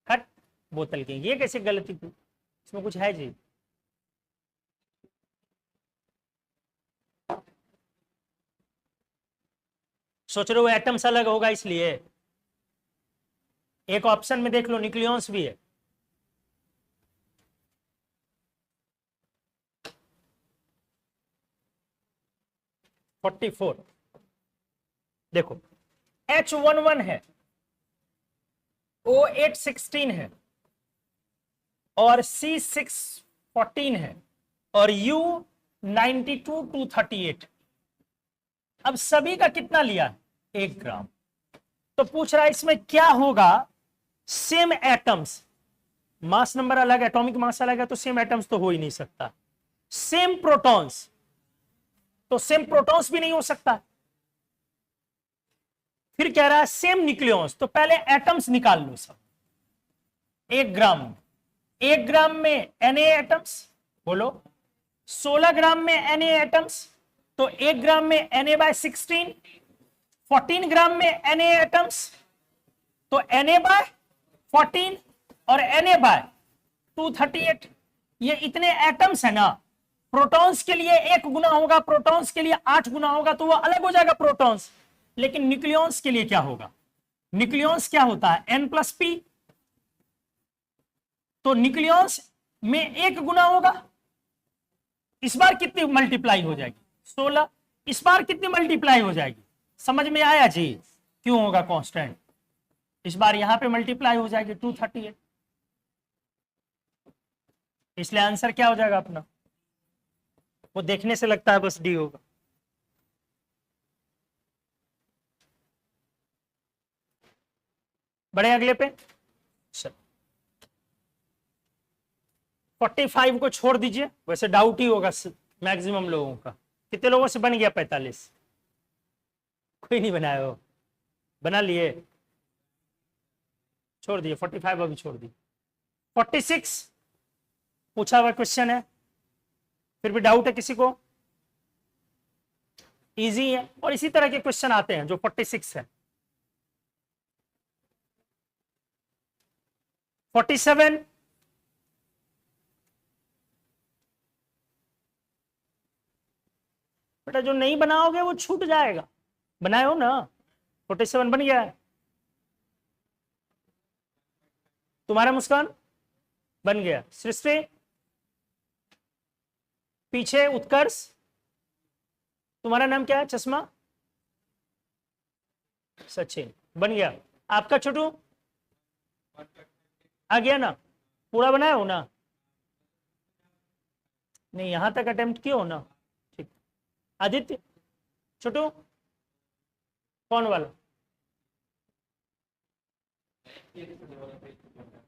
हट बोतल की, ये कैसे गलती की? इसमें कुछ है जी? सोच रहे हो एटम्स अलग होगा इसलिए? एक ऑप्शन में देख लो न्यूक्लियॉन्स भी है। देखो H11 है, O8 16 है और C6 14 है और U 92 238। अब सभी का कितना लिया? 1 ग्राम। तो पूछ रहा है इसमें क्या होगा? सेम एटम्स, मास नंबर अलग, एटॉमिक मास अलग है, तो सेम एटम्स तो हो ही नहीं सकता। सेम प्रोटॉन्स, तो सेम प्रोटॉन्स भी नहीं हो सकता। फिर कह रहा है सेम न्यूक्लियॉन्स, तो पहले एटम्स निकाल लो सब। 1 ग्राम में, 1 ग्राम में Na एटम्स, बोलो 16 ग्राम में Na एटम्स, तो 1 ग्राम में Na बाय 16, 14 ग्राम में Na एटम्स, तो Na बाय 14 और Na बाय 238। ये इतने एटम्स है ना, प्रोटॉन्स के लिए 1 गुना होगा, प्रोटॉन्स के लिए 8 गुना होगा, तो वो अलग हो जाएगा प्रोटॉन्स। लेकिन न्यूक्लियॉन्स के लिए क्या होगा? न्यूक्लियॉन्स क्या होता है? N+P। तो न्यूक्लियॉन्स में 1 गुना होगा। इस बार कितनी मल्टीप्लाई हो जाएगी? 16। इस बार कितनी मल्टीप्लाई हो जाएगी? समझ में आया जी? क्यों होगा कांस्टेंट? इस बार यहां पे मल्टीप्लाई हो जाएगी 238, इसलिए आंसर क्या हो जाएगा अपना? वो देखने से लगता है बस डी होगा। बड़े अगले पे 45 को छोड़ दीजिए, वैसे डाउट ही होगा मैक्सिमम लोगों का। कितने लोगों से बन गया 45? कोई नहीं बनाया हो? बना लिए? छोड़ दिए 45, अभी छोड़ दिए। 46 पूछा हुआ क्वेश्चन है, फिर भी डाउट है किसी को? इजी है, और इसी तरह के क्वेश्चन आते हैं जो 46 है। 47 बेटा जो नहीं बनाओगे वो छूट जाएगा। बनाए हो ना? 47 बन गया है तुम्हारा। मुस्कान बन गया। सृष्टि पीछे। उत्कर्ष तुम्हारा नाम क्या है? चश्मा। सचिन बन गया। आपका छोटू आ गया ना? पूरा बनाया हो ना? नहीं, यहां तक अटेम्प्ट किया हो ना? ठीक। आदित्य, छोटू कौन वाला?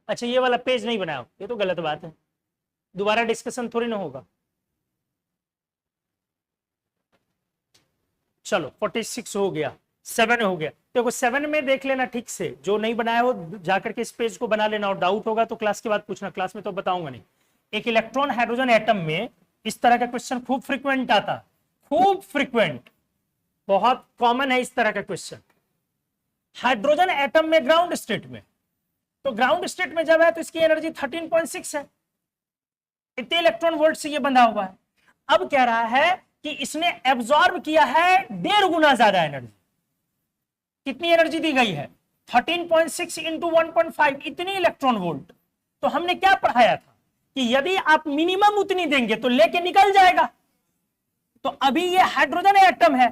अच्छा, ये वाला पेज नहीं बनाया, ये तो गलत बात है। दोबारा डिस्कशन थोड़ी ना होगा। चलो 46 हो गया, 7 हो गया। देखो 7 में देख लेना ठीक से, जो नहीं बनाया हो जाकर के इस पेज को बना लेना, और डाउट होगा तो क्लास के बाद पूछना, क्लास में तो बताऊंगा नहीं। एक इलेक्ट्रॉन हाइड्रोजन एटम में इस तरह का क्वेश्चन खूब फ्रीक्वेंट आता, खूब फ्रीक्वेंट, बहुत कॉमन है इस तरह का क्वेश्चन। हाइड्रोजन एटम में ग्राउंड स्टेट में, तो ग्राउंड स्टेट में जब है तो इसकी एनर्जी 13.6 है, इतने इलेक्ट्रॉन वोल्ट से ये बंधा हुआ है। अब कह रहा है कि इसने एब्जॉर्ब किया है 1.5 गुना ज्यादा एनर्जी। कितनी एनर्जी दी गई है? 13.6 इंटू 1.5, इतनी इलेक्ट्रॉन वोल्ट। तो हमने क्या पढ़ाया था कि यदि आप मिनिमम उतनी देंगे तो लेके निकल जाएगा। तो अभी ये हाइड्रोजन एटम है,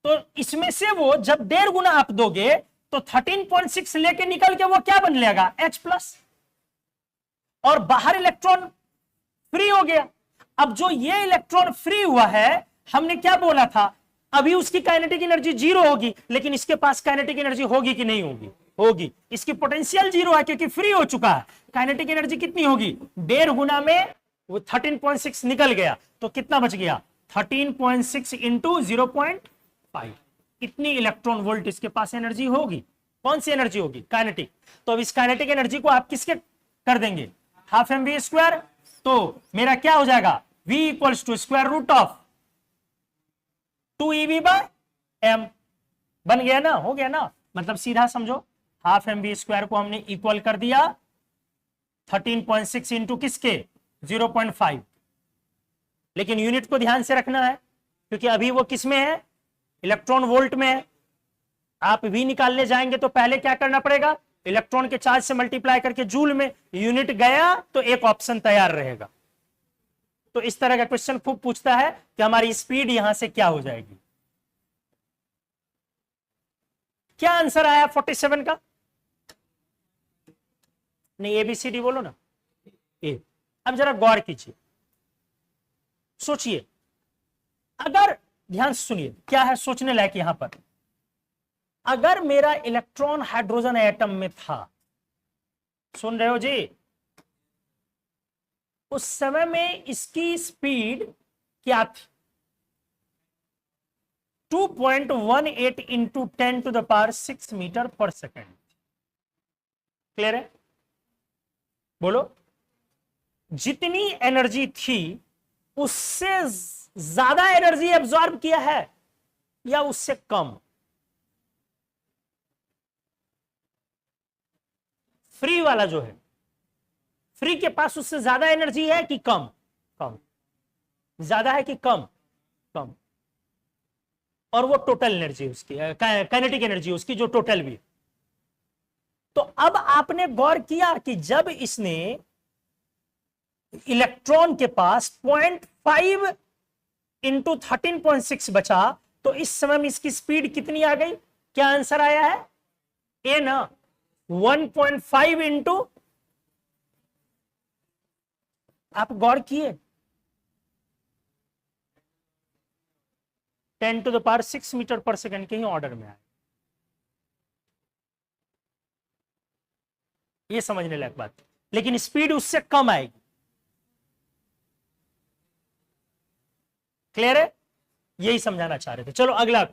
तो इसमें से वो जब 1.5 गुना आप दोगे तो 13.6 लेके निकल के वो क्या बन लेगा? H+, और बाहर इलेक्ट्रॉन फ्री हो गया। अब जो ये इलेक्ट्रॉन फ्री हुआ है, हमने क्या बोला था? अभी उसकी काइनेटिक एनर्जी 0 होगी, लेकिन इसके पास काइनेटिक एनर्जी होगी कि नहीं होगी? होगी। इसकी पोटेंशियल 0 है क्योंकि फ्री हो चुका है। काइनेटिक एनर्जी कितनी होगी? 1.5 गुना में वो 13.6 निकल गया, तो कितना बच गया? 13.6 इंटू 0.5, इतनी इलेक्ट्रॉन वोल्ट इसके पास एनर्जी होगी। कौन सी एनर्जी होगी? काइनेटिक। तो अब इस काइनेटिक एनर्जी को आप किसके कर देंगे? Half mv²। तो मेरा क्या हो जाएगा? v equals to square root of 2ev/m। बन गया ना? हो गया ना? मतलब सीधा समझो, हाफ mv² को हमने इक्वल कर दिया 13.6 इंटू किसके? 0.5। लेकिन यूनिट को ध्यान से रखना है क्योंकि अभी वो किस में है? इलेक्ट्रॉन वोल्ट में है। आप v निकालने जाएंगे तो पहले क्या करना पड़ेगा? इलेक्ट्रॉन के चार्ज से मल्टीप्लाई करके जूल में। यूनिट गया तो एक ऑप्शन तैयार रहेगा। तो इस तरह का क्वेश्चन खूब पूछता है कि हमारी स्पीड यहां से क्या हो जाएगी। क्या आंसर आया 47 का? नहीं, ABCD बोलो ना। ए। अब जरा गौर कीजिए, सोचिए। अगर ध्यान से सुनिए, क्या है सोचने लायक यहां पर। अगर मेरा इलेक्ट्रॉन हाइड्रोजन एटम में था, सुन रहे हो जी, उस समय में इसकी स्पीड क्या थी? 2.18 इंटू 10⁻⁶ मीटर पर सेकेंड। क्लियर है? बोलो। जितनी एनर्जी थी उससे ज्यादा एनर्जी एब्जॉर्ब किया है या उससे कम? फ्री वाला जो है, फ्री के पास उससे ज्यादा एनर्जी है कि कम? कम। ज्यादा है कि कम? कम। और वो टोटल एनर्जी उसकी, काइनेटिक एनर्जी उसकी जो टोटल भी। तो अब आपने गौर किया कि जब इसने इलेक्ट्रॉन के पास 0.5 इंटू 13.6 बचा, तो इस समय में इसकी स्पीड कितनी आ गई? क्या आंसर आया है? ए ना? 1.5 इंटू, आप गौर किए, 10⁻⁶ मीटर पर सेकेंड के ही ऑर्डर में आए। ये समझने लायक बात। लेकिन स्पीड उससे कम आएगी। क्लियर है? यही समझाना चाह रहे थे। चलो अगला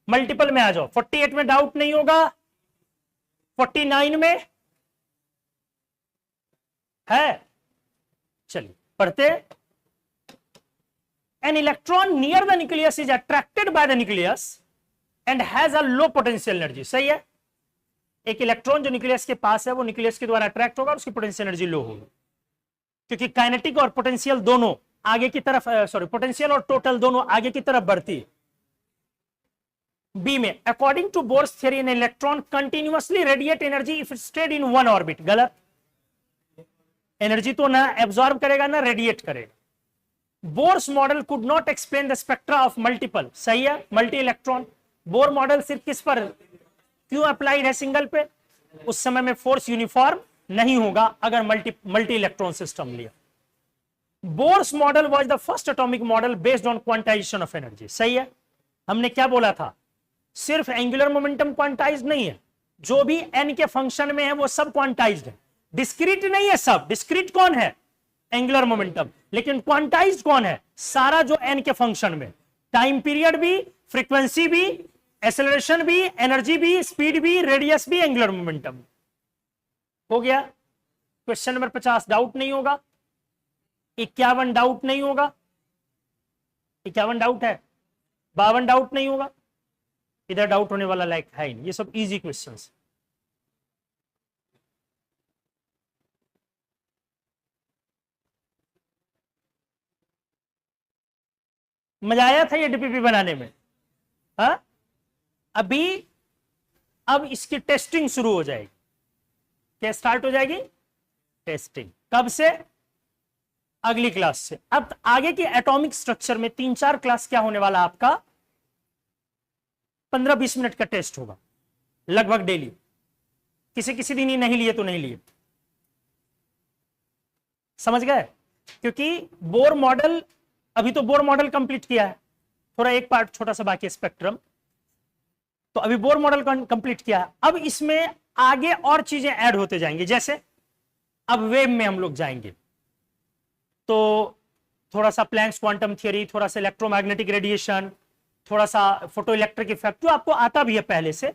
मल्टीपल में आ जाओ। 48 में डाउट नहीं होगा? 49 में है? चलिए पढ़ते। An electron near the nucleus is attracted by the nucleus and has a low potential energy। सही है? एक इलेक्ट्रॉन जो न्यूक्लियस के पास है वो न्यूक्लियस के द्वारा अट्रैक्ट होगा और उसकी पोटेंशियल एनर्जी लो होगी, क्योंकि काइनेटिक और पोटेंशियल दोनों आगे की तरफ, पोटेंशियल और टोटल दोनों आगे की तरफ बढ़ती है। बी में, according to Bohr's theory an electron continuously radiate energy if stayed in one orbit. गलत। एनर्जी तो ना एब्जॉर्ब करेगा ना रेडिएट करेगा। Bohr's model could not explain the spectra of multiple. सही है? Multi electron. बोर मॉडल सिर्फ किस पर क्यों अप्लाइड है? सिंगल पे। उस समय में फोर्स यूनिफॉर्म नहीं होगा अगर मल्टी इलेक्ट्रॉन सिस्टम लिया। Bohr's model was the first atomic model based on quantization of energy. सही है? हमने क्या बोला था? सिर्फ एंगुलर मोमेंटम क्वांटाइज नहीं है, जो भी एन के फंक्शन में है वो सब क्वांटाइज्ड है। डिस्क्रीट नहीं है सब। डिस्क्रीट कौन है? Angular momentum. लेकिन क्वांटाइज्ड कौन है? सारा जो एन के फंक्शन में, टाइम पीरियड भी, फ्रीक्वेंसी भी, एक्सेलरेशन भी, एनर्जी भी, स्पीड भी, रेडियस भी, एंगुलर मोमेंटम। हो गया। क्वेश्चन नंबर 50 डाउट नहीं होगा? 51 डाउट नहीं होगा? 51 डाउट है? 52 डाउट नहीं होगा? इधर डाउट होने वाला लायक है ही नहीं, ये सब इजी क्वेश्चंस। मजा आया था ये डीपीपी बनाने में? हाँ, अब इसकी टेस्टिंग शुरू हो जाएगी। क्या स्टार्ट हो जाएगी? टेस्टिंग कब से? अगली क्लास से। अब आगे की एटॉमिक स्ट्रक्चर में 3-4 क्लास क्या होने वाला आपका, 15-20 मिनट का टेस्ट होगा लगभग डेली। किसी किसी दिन ही नहीं लिए तो नहीं लिए, समझ गए? क्योंकि बोर मॉडल, अभी तो बोर मॉडल कंप्लीट किया है, थोड़ा एक पार्ट छोटा सा बाकी स्पेक्ट्रम, तो अभी बोर मॉडल कंप्लीट किया है। अब इसमें आगे और चीजें ऐड होते जाएंगे, जैसे अब वेव में हम लोग जाएंगे तो थोड़ा सा प्लैंक्स क्वांटम थियरी, थोड़ा सा इलेक्ट्रोमैग्नेटिक रेडिएशन, थोड़ा सा फोटो इलेक्ट्रिक इफेक्ट, जो आपको आता भी है पहले से,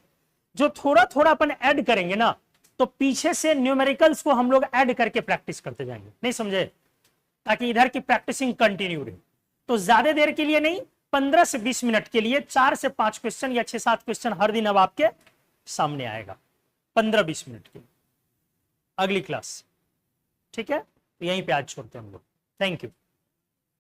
जो थोड़ा थोड़ा अपन ऐड करेंगे ना, तो पीछे से न्यूमेरिकल्स को हम लोग ऐड करके प्रैक्टिस करते जाएंगे। नहीं समझे? ताकि इधर की प्रैक्टिसिंग कंटिन्यू रहे। तो ज्यादा देर के लिए नहीं, 15 से 20 मिनट के लिए 4 से 5 क्वेश्चन या 6-7 क्वेश्चन हर दिन अब आपके सामने आएगा, 15-20 मिनट के लिए अगली क्लास। ठीक है, तो यहीं पे आज छोड़ते हैं हम लोग। Thank you.